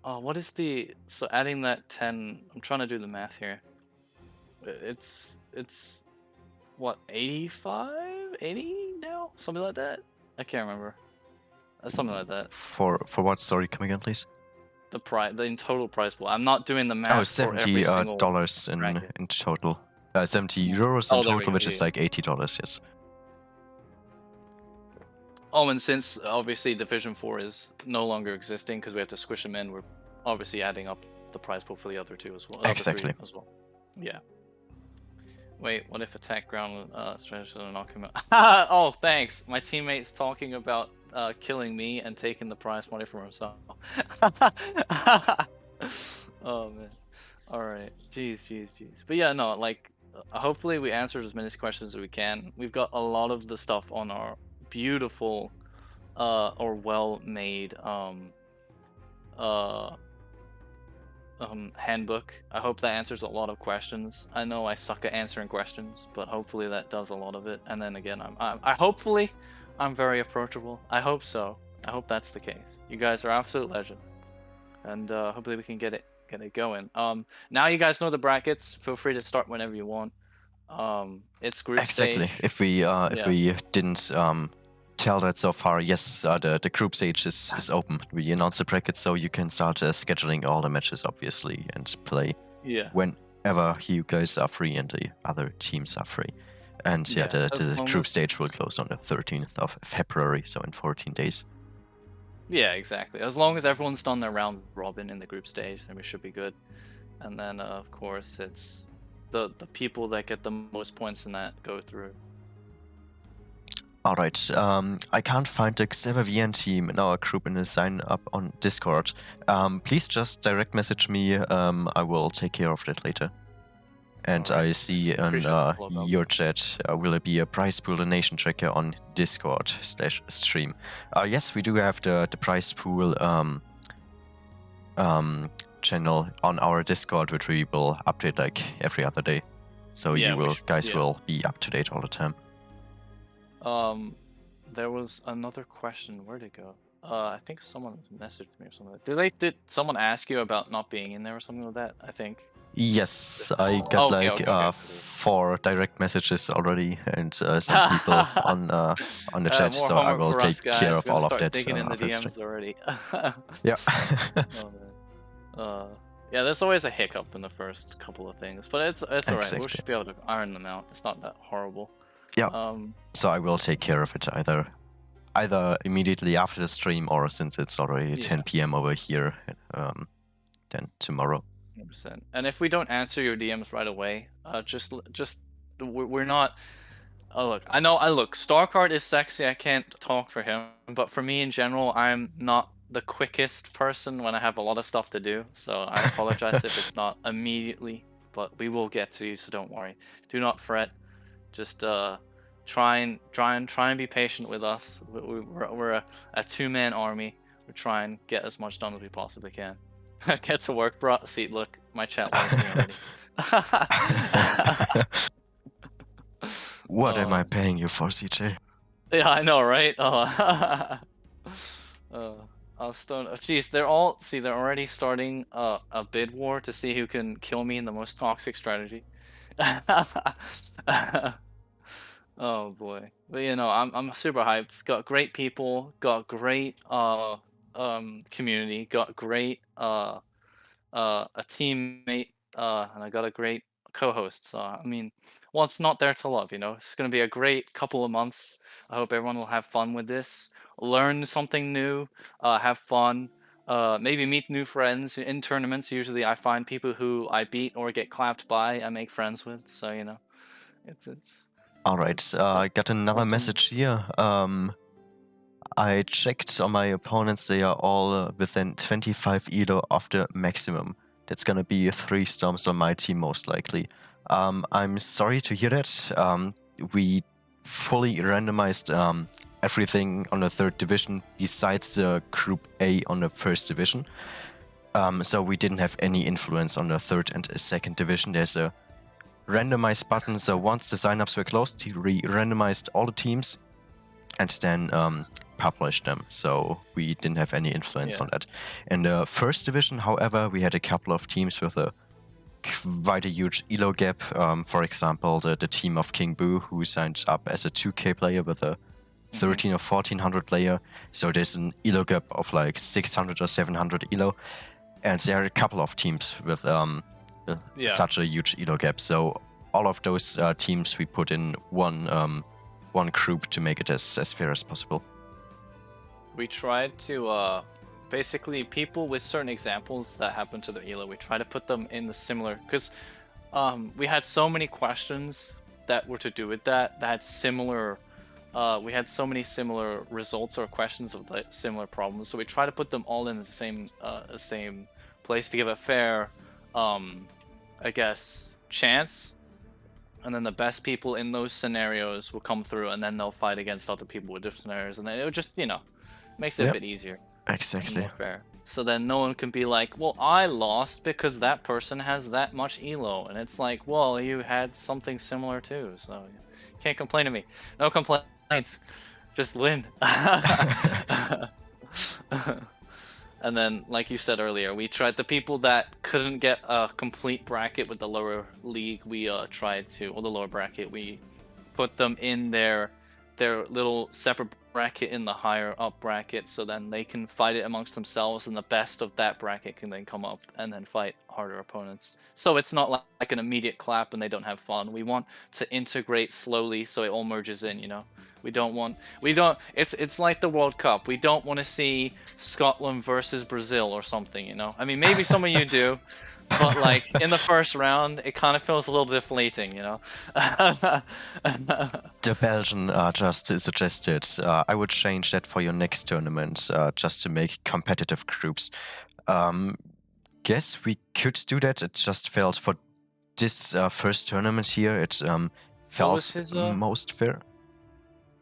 so adding that 10, I'm trying to do the math here. It's what, 85, 80 now, something like that. I can't remember. Something like that. For what? Sorry, come again, please. The total prize pool. I'm not doing the math. Oh, $70 in total. 70 euros in total, which is like $80. Yes. Oh, and since obviously Division 4 is no longer existing because we have to squish them in, we're obviously adding up the prize pool for the other 2 as well. Exactly. As well. Yeah. Wait, what if attack ground strategy will knock him out? Oh, thanks. My teammate's talking about killing me and taking the prize money for himself. Oh man. All right. Jeez. But yeah, no. Like, hopefully we answered as many questions as we can. We've got a lot of the stuff on our beautiful, or well-made handbook. I hope that answers a lot of questions. I know I suck at answering questions, but hopefully that does a lot of it. And then again, I'm very approachable. I hope so. I hope that's the case. You guys are absolute legends, and hopefully we can get it going. Now you guys know the brackets. Feel free to start whenever you want. It's group exactly. stage. If we didn't tell that so far, yes, the group stage is open. We announced the bracket, so you can start scheduling all the matches, obviously, and play whenever you guys are free and the other teams are free. And yeah, Yeah, as the long group as stage will close on the 13th of February, so in 14 days. yeah, exactly. As long as everyone's done their round robin in the group stage, then we should be good. And then of course it's the people that get the most points in that go through. Alright, I can't find the XeverVN team in our group and sign up on Discord. Please just direct message me, I will take care of that later. And Alright, I see in appreciate the follow up. your chat, will it be a prize pool donation tracker on Discord/stream? Yes, we do have the prize pool channel on our Discord, which we will update like every other day. So Yeah, you guys yeah. will be up to date all the time. There was another question. Where'd it go? I think someone messaged me or something. Did someone ask you about not being in there or something like that? I think. Yes, I got Okay. 4 direct messages already, and some people on the chat. More So I homework will for take us, care guys. of We gotta all of start that digging in the after the stream. DMs already. Yeah. Oh, man. Yeah, there's always a hiccup in the first couple of things, but it's alright. We Exactly. should be able to iron them out. It's not that horrible. Yeah. So I will take care of it either immediately after the stream, or since it's already 10 p.m. over here, then tomorrow. 100%. And if we don't answer your DMs right away, we're not. Oh look, look. Starkard is sexy. I can't talk for him, but for me in general, I'm not the quickest person when I have a lot of stuff to do. So I apologize if it's not immediately, but we will get to you. So don't worry. Do not fret. Just try and be patient with us. We're a 2-man army. We try and get as much done as we possibly can. Get to work, bro. See, look, my chat loves me already. What am I paying you for, CJ? Yeah, I know, right? Stone. Jeez, they're already starting a bid war to see who can kill me in the most toxic strategy. Oh boy, but I'm super hyped. Got great people, got great community, got great a teammate, and I got a great co-host. So I mean, what's not there to love? It's gonna be a great couple of months. I hope everyone will have fun with this, learn something new, have fun, maybe meet new friends in tournaments. Usually, I find people who I beat or get clapped by, I make friends with. So it's. Alright, I got another message here. I checked on my opponents, they are all within 25 elo of the maximum. That's gonna be 3 Stumps on my team most likely. I'm sorry to hear that. We fully randomized everything on the 3rd division besides the Group A on the 1st division. So we didn't have any influence on the 3rd and 2nd division. There's a randomized button, so once the signups were closed, we randomized all the teams and then published them, so we didn't have any influence on that. In the 1st division, however, we had a couple of teams with quite a huge elo gap. For example, the team of King Boo, who signed up as a 2K player with a 13 or 1400 layer, so there's an elo gap of like 600 or 700 elo, and there are a couple of teams with such a huge elo gap, so all of those teams we put in one group to make it as fair as possible. We tried to basically people with certain examples that happen to their elo, we try to put them in the similar, because we had so many questions that were to do with that had similar we had so many similar results or questions of like similar problems, so we try to put them all in the same place to give a fair I guess chance, and then the best people in those scenarios will come through, and then they'll fight against other people with different scenarios, and then it would just makes it a bit easier. Exactly. More fair. So then no one can be like, well, I lost because that person has that much elo, and it's like, well, you had something similar too, so you can't complain to me. No complaints, just win. And then, like you said earlier, we tried the people that couldn't get a complete bracket with the lower league. We tried to, or the lower bracket, we put them in their little separate bracket in the higher up bracket, so then they can fight it amongst themselves, and the best of that bracket can then come up and then fight harder opponents. So it's not like an immediate clap and they don't have fun. We want to integrate slowly so it all merges in, you know. We don't it's like the World Cup. We don't want to see Scotland versus Brazil or something, you know. I mean, maybe some of you do, but like in the first round, it kind of feels a little deflating, you know. The Belgian just suggested I would change that for your next tournament, just to make competitive groups. Guess we could do that. It just felt for this first tournament here, it felt his, most fair.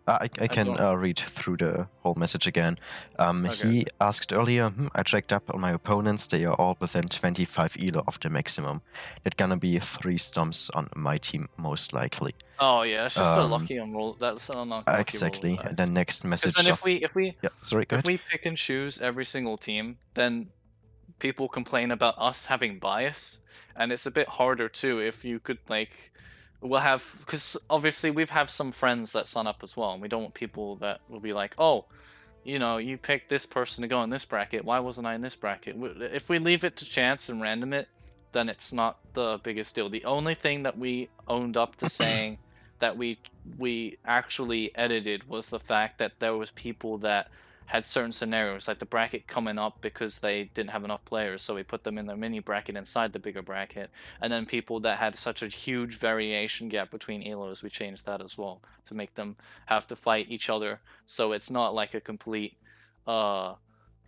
I can read through the whole message again. Okay. He asked earlier, I checked up on my opponents, they are all within 25 elo of the maximum. That's gonna be 3 Stumps on my team, most likely. Oh yeah, it's just a lucky roll. That's an unlucky Exactly. roll. And then next message. Then if we yeah, sorry, go if ahead. we pick and choose every single team, then people complain about us having bias, and it's a bit harder too if you could like. We'll have, because obviously we've have some friends that sign up as well, and we don't want people that will be like, oh, you know, you picked this person to go in this bracket, why wasn't I in this bracket? If we leave it to chance and random it, then it's not the biggest deal. The only thing that we owned up to saying that we actually edited was the fact that there was people that had certain scenarios, like the bracket coming up because they didn't have enough players, so we put them in the mini bracket inside the bigger bracket, and then people that had such a huge variation gap between elos, we changed that as well to make them have to fight each other, so it's not like a complete I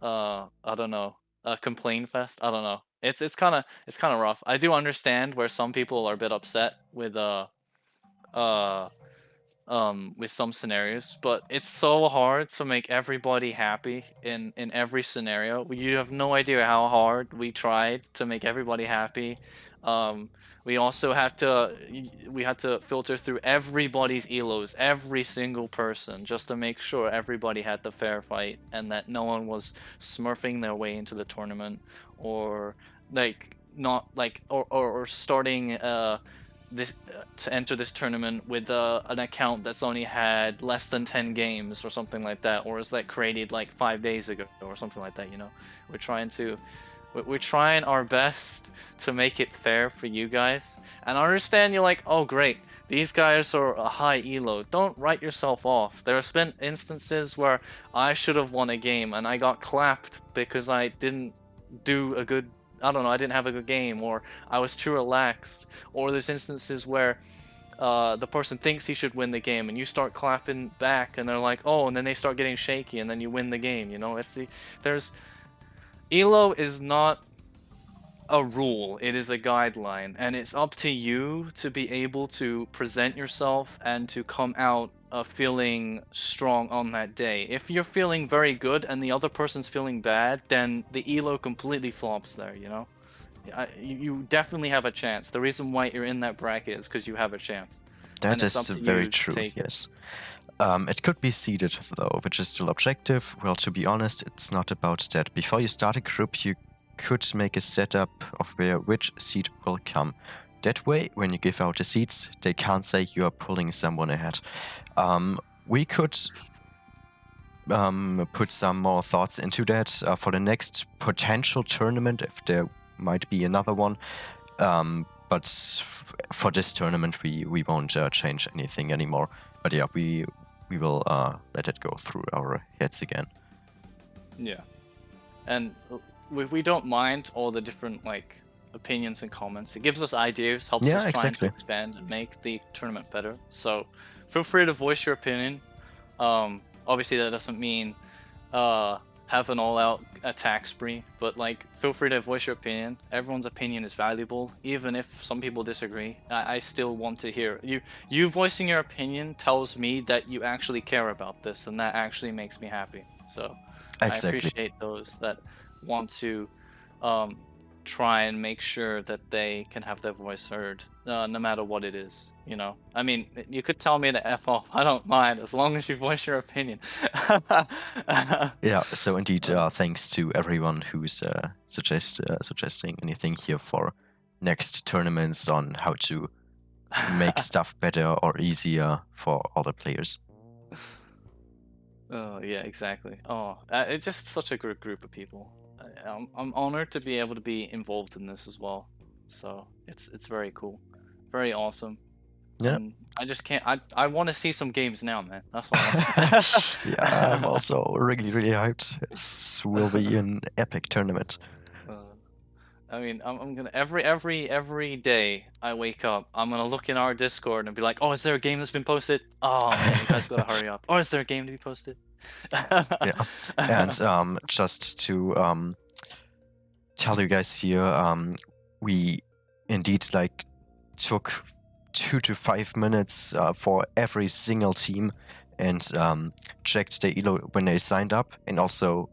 don't know, a complain fest. I don't know. It's kind of rough. I do understand where some people are a bit upset uh with some scenarios, but it's so hard to make everybody happy in every scenario. You have no idea how hard we tried to make everybody happy. We also have to filter through everybody's elos, every single person, just to make sure everybody had the fair fight and that no one was smurfing their way into the tournament, or like not like or starting this to enter this tournament with an account that's only had less than 10 games or something like that, or is like created like 5 days ago or something like that, you know. We're trying our best to make it fair for you guys, and I understand you're like, oh great, these guys are a high elo. Don't write yourself off. There have been instances where I should have won a game and I got clapped because I didn't do a good, I don't know, I didn't have a good game, or I was too relaxed, or there's instances where the person thinks he should win the game and you start clapping back and they're like, oh, and then they start getting shaky and then you win the game, you know. There's elo is not a rule, it is a guideline, and it's up to you to be able to present yourself and to come out feeling strong on that day. If you're feeling very good and the other person's feeling bad, then the elo completely flops there, you know. You definitely have a chance. The reason why you're in that bracket is because you have a chance. That is very true, yes. It could be seeded though, which is still objective. Well, to be honest, it's not about that. Before you start a group, you could make a setup of where which seed will come. That way, when you give out the seeds, they can't say you are pulling someone ahead. We could put some more thoughts into that for the next potential tournament, if there might be another one. But for this tournament, we won't change anything anymore. But yeah, we will let it go through our heads again. Yeah, and we don't mind all the different like opinions and comments. It gives us ideas, helps us try to expand and make the tournament better. So feel free to voice your opinion. Obviously that doesn't mean have an all-out attack spree, but like feel free to voice your opinion. Everyone's opinion is valuable, even if some people disagree. I still want to hear you voicing your opinion tells me that you actually care about this, and that actually makes me happy. So I appreciate those that want to try and make sure that they can have their voice heard, no matter what it is, you know. I mean, you could tell me to F off, I don't mind, as long as you voice your opinion. Yeah, so indeed, thanks to everyone who's suggesting anything here for next tournaments on how to make stuff better or easier for all the players. Oh yeah, exactly. Oh, it's just such a good group of people. I'm honored to be able to be involved in this as well. So it's very cool, very awesome, Yeah. and I just can't. I want to see some games now, man. That's what I Yeah, I'm want. also really, really hyped. This will be an epic tournament. Uh, I mean, I'm gonna every day I wake up, I'm gonna look in our Discord and be like, oh, is there a game that's been posted? Oh man, you guys gotta hurry up. Oh, is there a game to be posted? Yeah. And just to tell you guys here, we indeed like took 2 to 5 minutes for every single team and checked the elo when they signed up, and also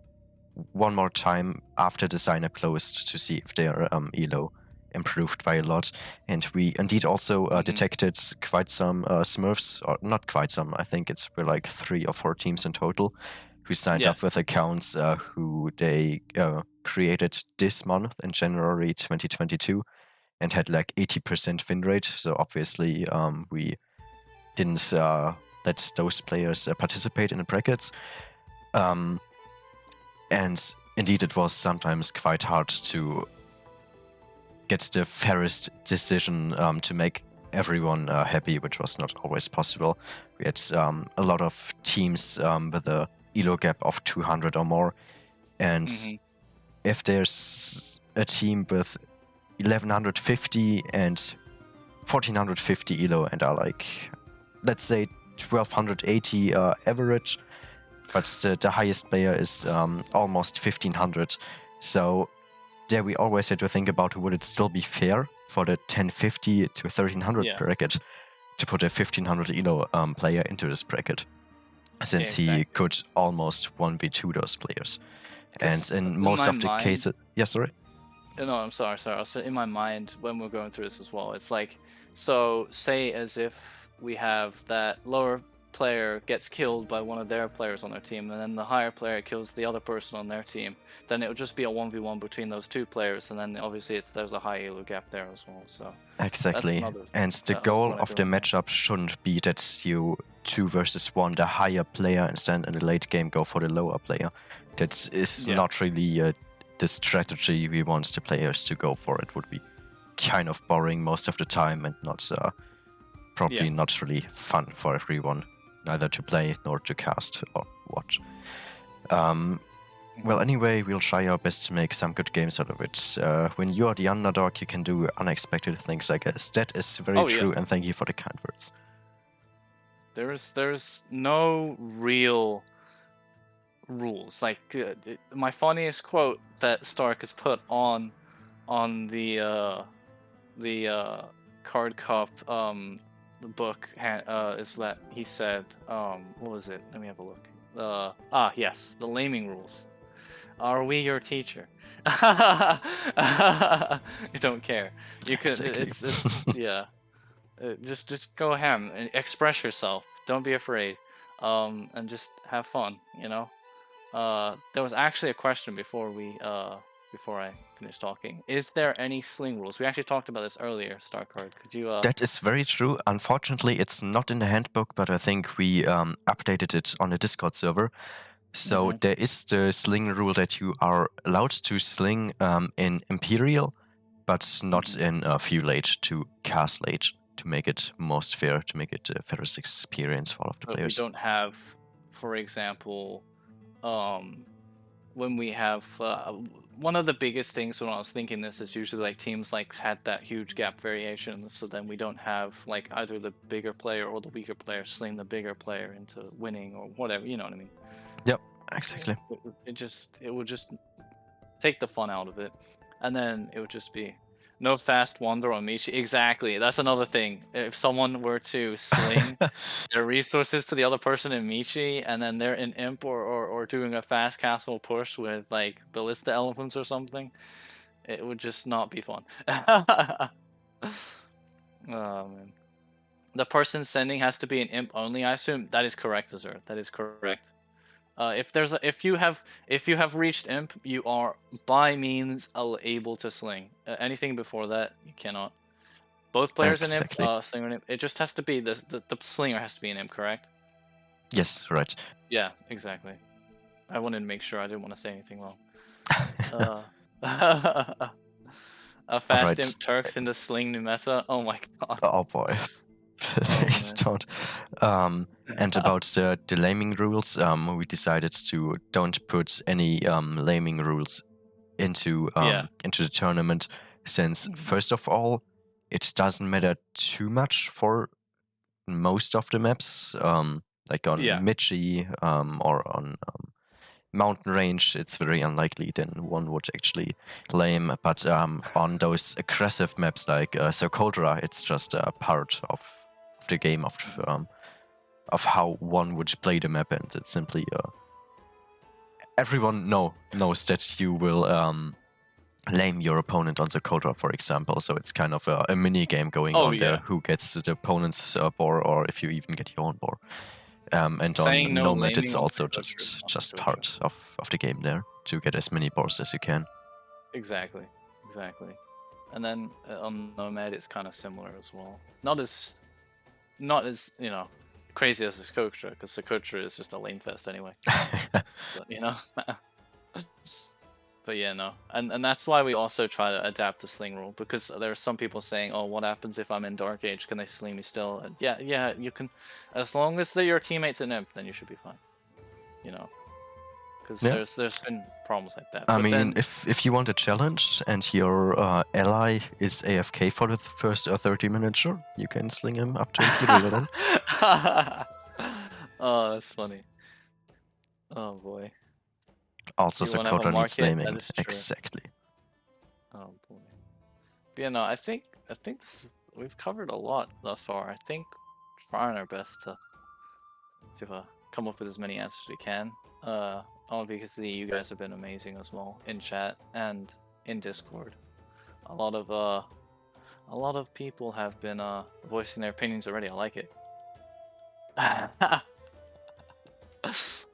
one more time after the sign up closed to see if their elo improved by a lot. And we indeed also detected quite some Smurfs, or not quite some, I think we're like 3 or 4 teams in total who signed up Yes. with accounts who they created this month in January 2022 and had like 80% win rate. So obviously we didn't let those players participate in the brackets. And indeed, it was sometimes quite hard to get the fairest decision to make everyone happy, which was not always possible. We had a lot of teams with a elo gap of 200 or more, and if there's a team with 1150 and 1450 elo and are like, let's say 1280 average, but the highest player is almost 1500. So there we always had to think about, would it still be fair for the 1050 to 1300 Yeah. bracket to put a 1500 elo player into this bracket, since Yeah, he could almost 1v2 those players. And in most my of the mind, cases, yeah, sorry. no, I'm sorry. Also, in my mind, when we're going through this as well, it's like, so say as if we have that lower player gets killed by one of their players on their team, and then the higher player kills the other person on their team, then it would just be a 1v1 between those two players, and then obviously there's a high elo gap there as well. So that's Exactly. another. And the That's goal what I of do the with that. matchup shouldn't be that you 2 versus 1, the higher player, instead in the late game go for the lower player. That is Yeah. not really the strategy we want the players to go for. It would be kind of boring most of the time and not probably Yeah. not really fun for everyone, neither to play nor to cast or watch. Well, anyway, we'll try our best to make some good games out of it. When you are the underdog, you can do unexpected things, I guess. That is very Oh, yeah. true, and thank you for the kind words. There's no real rules. Like my funniest quote that Stark has put on the card cup book is that he said what was it? Let me have a look. Yes, the laming rules. Are we your teacher? You don't care. You could. Exactly. It's yeah. Just go ham and express yourself. Don't be afraid. And just have fun. You know. There was actually a question before I finished talking. Is there any sling rules? We actually talked about this earlier, Starkard. Could you That is very true. Unfortunately, it's not in the handbook, but I think we updated it on the Discord server. So there is the sling rule that you are allowed to sling in Imperial, but not in Fuel Age to Castle Age, to make it most fair, to make it the fairest experience for all of the But we players. don't have, for example, when we have one of the biggest things when I was thinking this is usually like teams like had that huge gap variation, so then we don't have like either the bigger player or the weaker player sling the bigger player into winning or whatever. You know what I mean? Yep, exactly. It would just take the fun out of it, and then it would just be no fast wander on Michi. Exactly, that's another thing. If someone were to sling their resources to the other person in Michi, and then they're in Imp or doing a fast castle push with like ballista elephants or something, it would just not be fun. Oh man. The person sending has to be an imp only. I assume that is correct, Azur. That is correct. If you have reached imp, you are by means able to sling. Anything before that, you cannot. Both players in imp, Exactly. slinger and imp. It just has to be the slinger has to be an imp, correct? Yes, right. Yeah, exactly. I wanted to make sure I didn't want to say anything wrong. A fast Alright. imp Turks into Sling new meta. Oh my god. Oh boy. Please man. don't. And about the laming rules, we decided to don't put any laming rules into the tournament, since first of all, it doesn't matter too much for most of the maps. Like on Michi or on mountain range, it's very unlikely then one would actually lame. But on those aggressive maps like Sokoldra, it's just a part of the game of how one would play the map, and it's simply everyone knows that you will lame your opponent on Sokoldra, for example. So it's kind of a mini game going on there. Who gets the opponent's boar, or if you even get your own boar. And Saying on no Nomad, it's laming on also Sokoldra just part of the game there to get as many boars as you can. Exactly. And then on Nomad, it's kind of similar as well. Not as crazy as Sokoldra, because Sokoldra is just a lame fest anyway. But, But yeah, no. And that's why we also try to adapt the sling rule, because there are some people saying, oh, what happens if I'm in Dark Age? Can they sling me still? And yeah, you can. As long as they're your teammates in Imp, then you should be fine. Because there's been problems like that. I But mean, then, if you want a challenge and your ally is AFK for the first 30 minutes, sure, you can sling him up to Imperial then. Oh, that's funny. Oh boy. Also, You wanna have a Sakota needs market? naming. That is true. Exactly. Oh boy. But yeah, no, I think we've covered a lot thus far. I think we're trying our best to come up with as many answers as we can. Obviously, you guys have been amazing as well in chat and in Discord. A lot of people have been voicing their opinions already. I like it.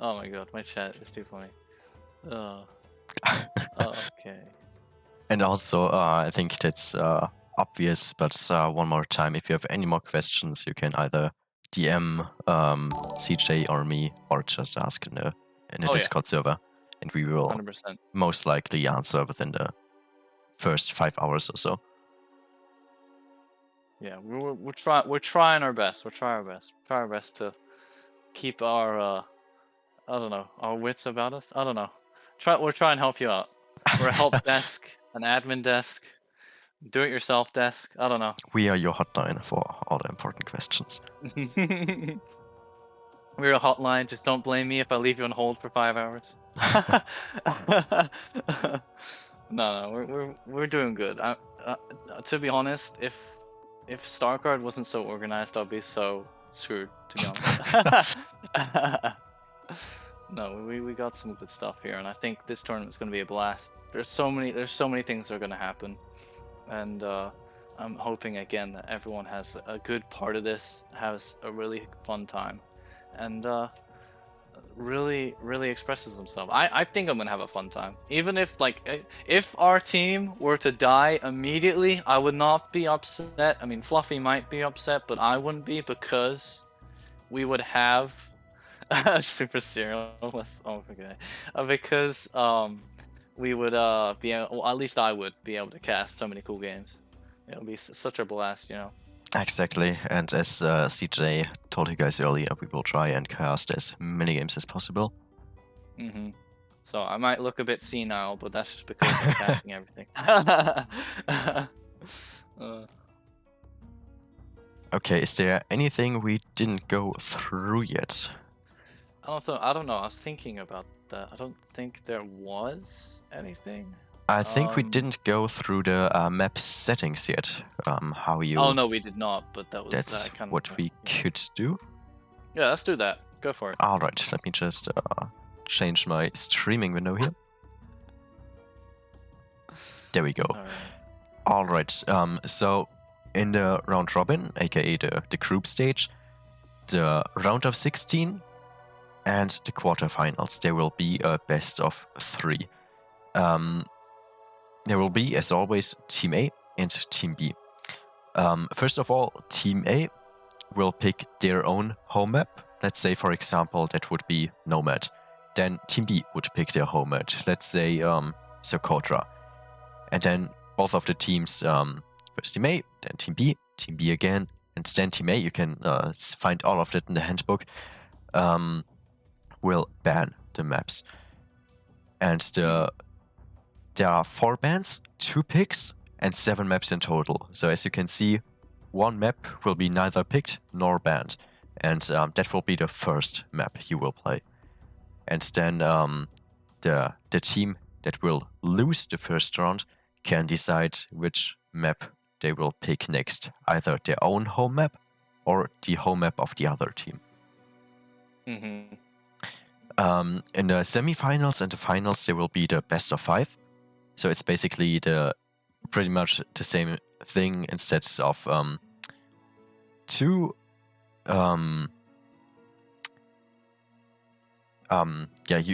Oh my god, my chat is too funny. Okay. And also, I think that's obvious, but one more time, if you have any more questions, you can either DM CJ or me, or just ask in the Discord server, and we will 100%. most likely answer within the first 5 hours or so. Yeah, we're trying our best. Try our best to keep our our wits about us. I don't know. We're trying to help you out. We're a help desk, an admin desk, do-it-yourself desk. I don't know. We are your hotline for all the important questions. We're a hotline. Just don't blame me if I leave you on hold for 5 hours. No, we're doing good. To be honest, if Starkard wasn't so organized, I'd be so screwed. To be honest. No, we got some good stuff here, and I think this tournament's gonna be a blast. There's so many things that are gonna happen, and I'm hoping again that everyone has a good part of this, has a really fun time, and really expresses themselves. I think I'm gonna have a fun time. Even if our team were to die immediately, I would not be upset. I mean, Fluffy might be upset, but I wouldn't be, because we would have super serial. Oh, okay. Because we would be able, well, at least I would be able to cast so many cool games. It would be such a blast, Exactly, and as CJ told you guys earlier, we will try and cast as many games as possible. So I might look a bit senile, but that's just because I'm casting everything. Okay, is there anything we didn't go through yet? I don't know. I was thinking about that. I don't think there was anything. I think we didn't go through the map settings yet. How you? Oh no, we did not. But That's kind of what we could do. Yeah, let's do that. Go for it. All right, let me just change my streaming window here. There we go. All right. So in the round robin, aka the group stage, the round of 16, and the quarterfinals, there will be a best of 3. There will be, as always, Team A and Team B. First of all, Team A will pick their own home map, let's say, for example, that would be Nomad. Then Team B would pick their homemade, let's say Socotra. And then both of the teams, first Team A, then Team B again, and then Team A, you can find all of that in the handbook, will ban the maps. And there are 4 bans, 2 picks, and 7 maps in total. So as you can see, 1 map will be neither picked nor banned. And that will be the first map you will play. And then the team that will lose the first round can decide which map they will pick next, either their own home map or the home map of the other team. Mm-hmm. In the semifinals and the finals, there will be the best of 5. So it's basically pretty much the same thing instead of 2.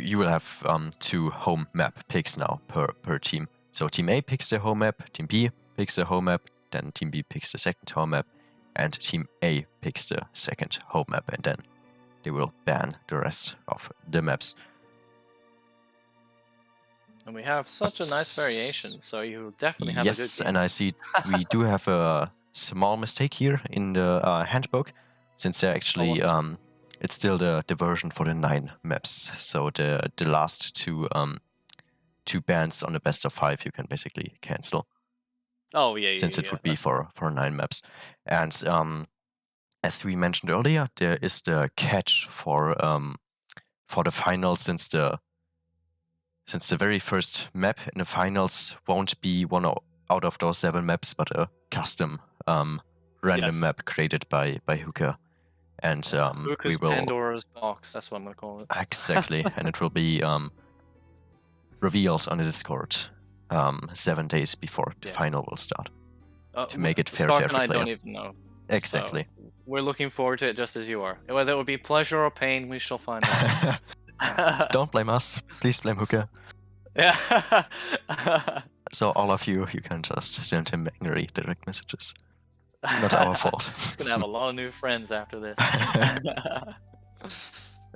You will have 2 home map picks now per team. So Team A picks their home map, Team B picks their home map, then Team B picks the second home map, and Team A picks the second home map, and then they will ban the rest of the maps. And we have such a nice variation, so you definitely have a good Yes, game. and I see we do have a small mistake here in the handbook, since they're actually it's still the version for the 9 maps. So the last 2 bans on the best of 5 you can basically cancel. Oh yeah, Since it would be for 9 maps. And as we mentioned earlier, there is the catch for the finals, since the very first map in the finals won't be one out of those 7 maps, but a custom random map created by Hookah. And Hookah's Pandora's box, that's what I'm gonna call it. Exactly, and it will be revealed on the Discord 7 days before the final will start, to make it fair to every player. I don't even know. Exactly. So we're looking forward to it just as you are. Whether it would be pleasure or pain, we shall find out. Don't blame us. Please blame Hookah. Yeah. So all of you can just send him angry direct messages. Not our fault. He's gonna have a lot of new friends after this.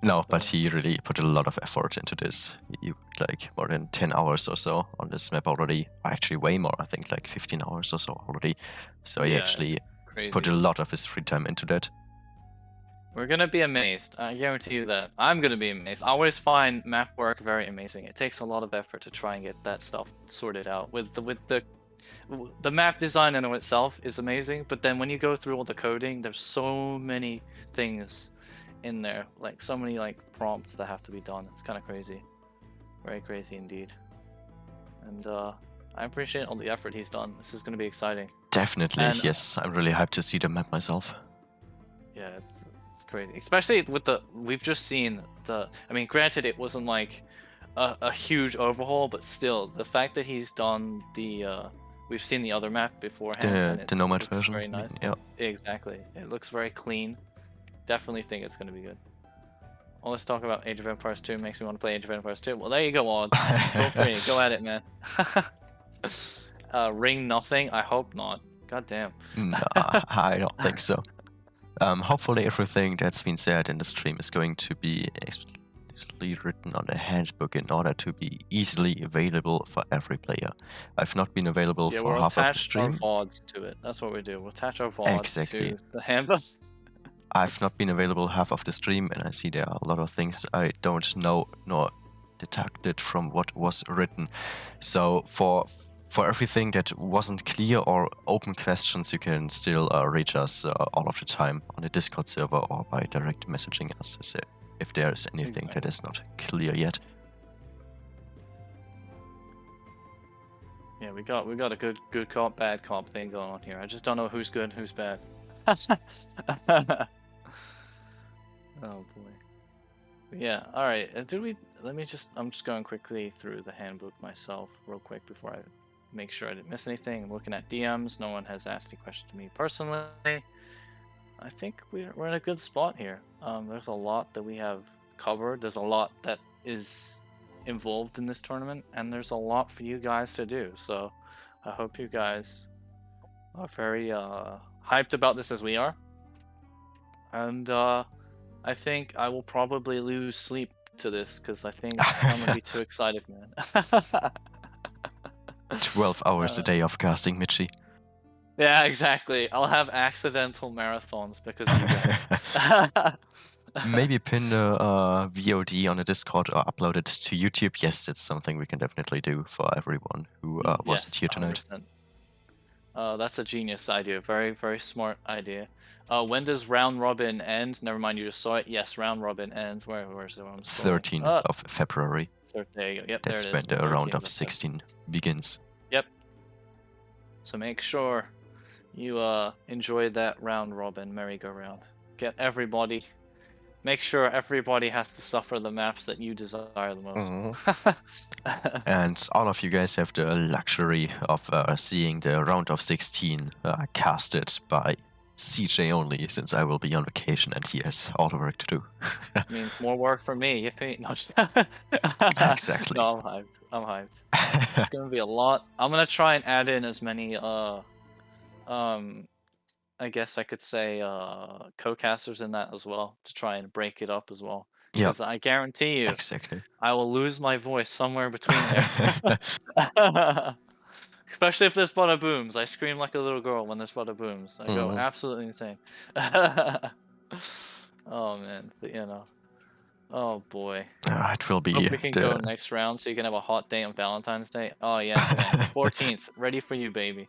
No, but he really put a lot of effort into this. He like more than 10 hours or so on this map already. Actually, way more. I think like 15 hours or so already. So he actually put a lot of his free time into that. We're gonna be amazed. I guarantee you that. I'm gonna be amazed. I always find map work very amazing. It takes a lot of effort to try and get that stuff sorted out. With the map design in itself is amazing, but then when you go through all the coding, there's so many things in there, like so many like prompts that have to be done. It's kind of crazy, very crazy indeed. And I appreciate all the effort he's done. This is going to be exciting. Definitely, and, yes. I'm really hyped to see the map myself. Yeah, it's crazy, especially with we've just seen I mean, granted, it wasn't like a huge overhaul, but still, the fact that he's done we've seen the other map beforehand. The Nomad version. Very nice. Yeah. Exactly. It looks very clean. Definitely think it's going to be good. Well, let's talk about Age of Empires 2. Makes me want to play Age of Empires 2. Well, there you go, Odd. Feel free. Go at it, man. Ring nothing? I hope not. God damn. Nah, I don't think so. Hopefully everything that's been said in the stream is going to be explicitly written on the handbook in order to be easily available for every player. I've not been available for half of the stream. We'll attach our VODs to it. That's what we do. We'll attach our VODs to the handbook. I've not been available half of the stream, and I see there are a lot of things I don't know nor detected from what was written. So for everything that wasn't clear or open questions, you can still reach us all of the time on the Discord server or by direct messaging us if there's anything that is not clear yet. Yeah, we got a good cop, bad cop thing going on here. I just don't know who's good and who's bad. Oh boy. Yeah, alright. I'm just going quickly through the handbook myself real quick before I make sure I didn't miss anything. I'm looking at DMs. No one has asked any questions to me personally. I think we're in a good spot here. There's a lot that we have covered. There's a lot that is involved in this tournament, and there's a lot for you guys to do. So I hope you guys are very hyped about this as we are. And I think I will probably lose sleep to this because I think I'm gonna be too excited, man. 12 hours a day of casting, Michi. Yeah, exactly. I'll have accidental marathons because of you guys. Maybe pin the VOD on a Discord or upload it to YouTube. Yes, it's something we can definitely do for everyone who wasn't here tonight. 100%. That's a genius idea. Very, very smart idea. When does round robin end? Never mind, you just saw it. Yes, round robin ends. Where's it? I'm scrolling. 13th of February. There you go. Yep, That's there it when is. the round 13th of 16 begins. Yep. So make sure you enjoy that round robin merry-go-round. Get everybody. Make sure everybody has to suffer the maps that you desire the most. And all of you guys have the luxury of seeing the round of 16 casted by CJ only, since I will be on vacation and he has all the work to do. Means more work for me. Yippee. No, Exactly. no, I'm hyped. I'm hyped. It's gonna be a lot. I'm gonna try and add in as many I guess I could say co-casters in that as well to try and break it up as well. Yeah, Because I guarantee you, exactly. I will lose my voice somewhere between there. Especially if there's bada booms. I scream like a little girl when there's bada booms. I go absolutely insane. Oh man, but you know. Oh boy. It will be Hope we can go next round so you can have a hot day on Valentine's Day. Oh yes, man. 14th, ready for you, baby.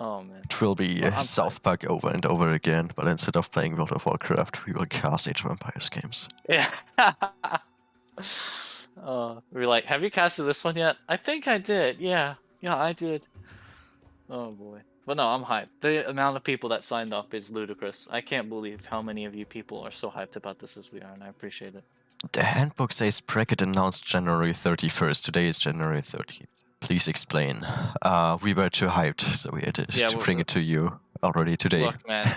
Oh man. It will be Well, I'm South Park over and over again, but instead of playing World of Warcraft, we will cast Age of Empires games. Yeah. We're like, have you casted this one yet? I think I did. Yeah, I did. Oh boy. But no, I'm hyped. The amount of people that signed up is ludicrous. I can't believe how many of you people are so hyped about this as we are, and I appreciate it. The handbook says bracket announced January 31st. Today is January 30th. Please explain. We were too hyped, so we had to bring it to you already today. Look, man.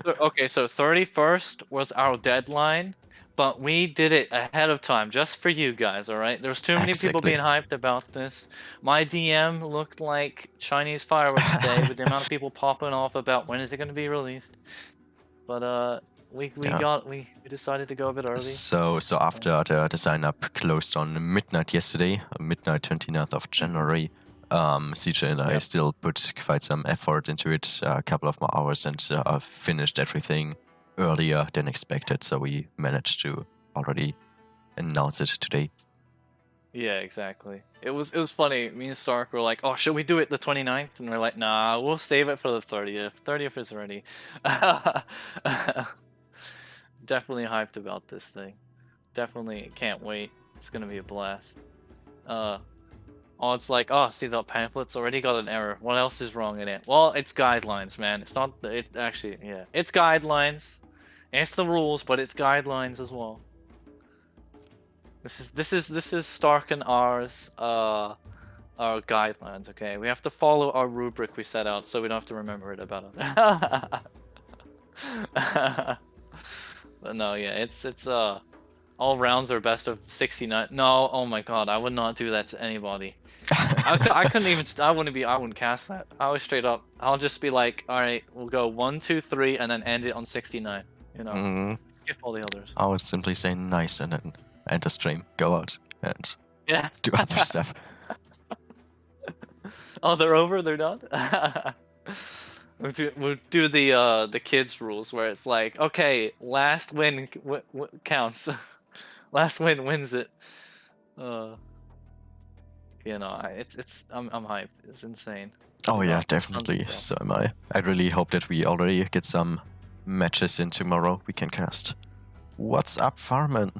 Okay, so 31st was our deadline, but we did it ahead of time just for you guys, alright? There was too many people being hyped about this. My DM looked like Chinese fireworks day with the amount of people popping off about when is it going to be released. But we decided to go a bit early. So after the sign up closed on midnight yesterday, midnight 29th of January, CJ and I still put quite some effort into it, a couple of more hours, and finished everything earlier than expected. So we managed to already announce it today. Yeah, exactly. It was funny. Me and Stark were like, "Oh, should we do it the 29th?" And we're like, "Nah, we'll save it for the 30th. 30th is ready." Definitely hyped about this thing. Definitely can't wait. It's gonna be a blast. Oh, it's like, oh, see, the pamphlet's already got an error. What else is wrong in it? Well, it's guidelines, man. It's not. It actually, yeah, it's guidelines. It's the rules, but it's guidelines as well. This is Stark and ours. Our guidelines. Okay, we have to follow our rubric we set out, so we don't have to remember it about it. But no, yeah, it's all rounds are best of 69. No, oh my god, I would not do that to anybody. I couldn't even. I wouldn't cast that. I was straight up. I'll just be like, all right, we'll go 1, 2, 3, and then end it on 69. You know, skip all the others. I would simply say nice and then end the stream, go out and do other stuff. Oh, they're over. They're done. We'll do the kids rules where it's like, okay, last win counts. Last win wins it. You know, I'm hyped. It's insane. Oh yeah, definitely. So am I. I really hope that we already get some matches in tomorrow we can cast. What's up, Farman?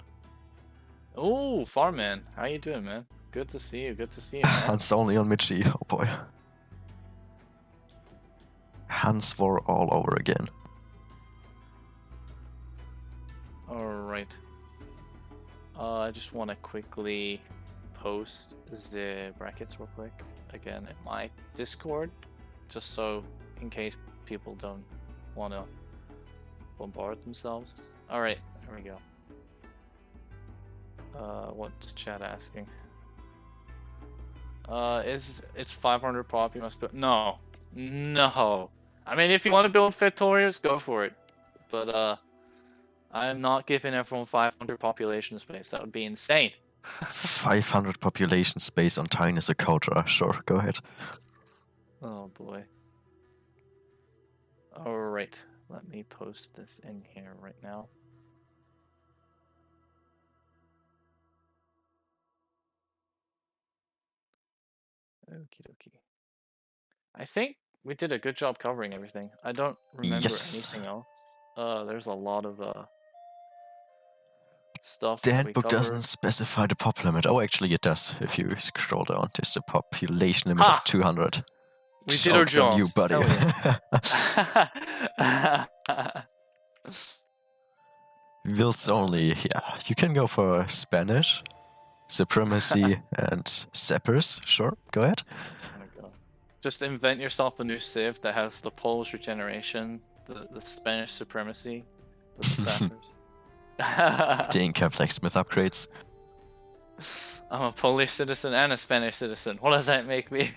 Oh, Farman, how you doing, man? Good to see you. Good to see you, man. Hans only on Michi. Oh boy. Hans war all over again. Alright. I just want to quickly post the brackets real quick again in my Discord, just so in case people don't want to bombard themselves. Alright, there we go. What's chat asking? It's 500 pop, you must build. No. I mean, if you want to build Factorials, go for it. But I'm not giving everyone 500 population space. That would be insane. 500 population space on Tyne is a Kodra. Sure, go ahead. Oh boy. Alright, let me post this in here right now. Okie dokie. I think we did a good job covering everything. I don't remember Yes. anything else. There's a lot of stuff The that we handbook doesn't covered. specify the pop limit. Oh, actually it does. If you scroll down, there's a population limit Ha! of 200. We did our Joke's on you, jobs. buddy. Hell yeah. Wills only. Yeah, you can go for Spanish, Supremacy, and Zappers. Sure, go ahead. Oh my god. Just invent yourself a new civ that has the Polish regeneration, the Spanish supremacy, with the sappers. The Inca Blacksmith upgrades. I'm a Polish citizen and a Spanish citizen. What does that make me?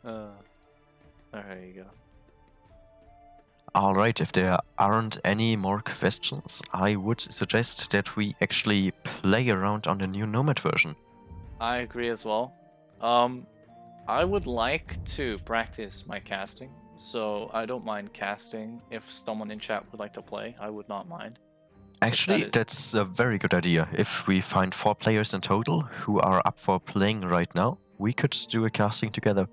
There you go. Alright, if there aren't any more questions, I would suggest that we actually play around on the new Nomad version. I agree as well. I would like to practice my casting, so I don't mind casting. If someone in chat would like to play, I would not mind. Actually, is- that's a very good idea. If we find 4 players in total who are up for playing right now, we could do a casting together.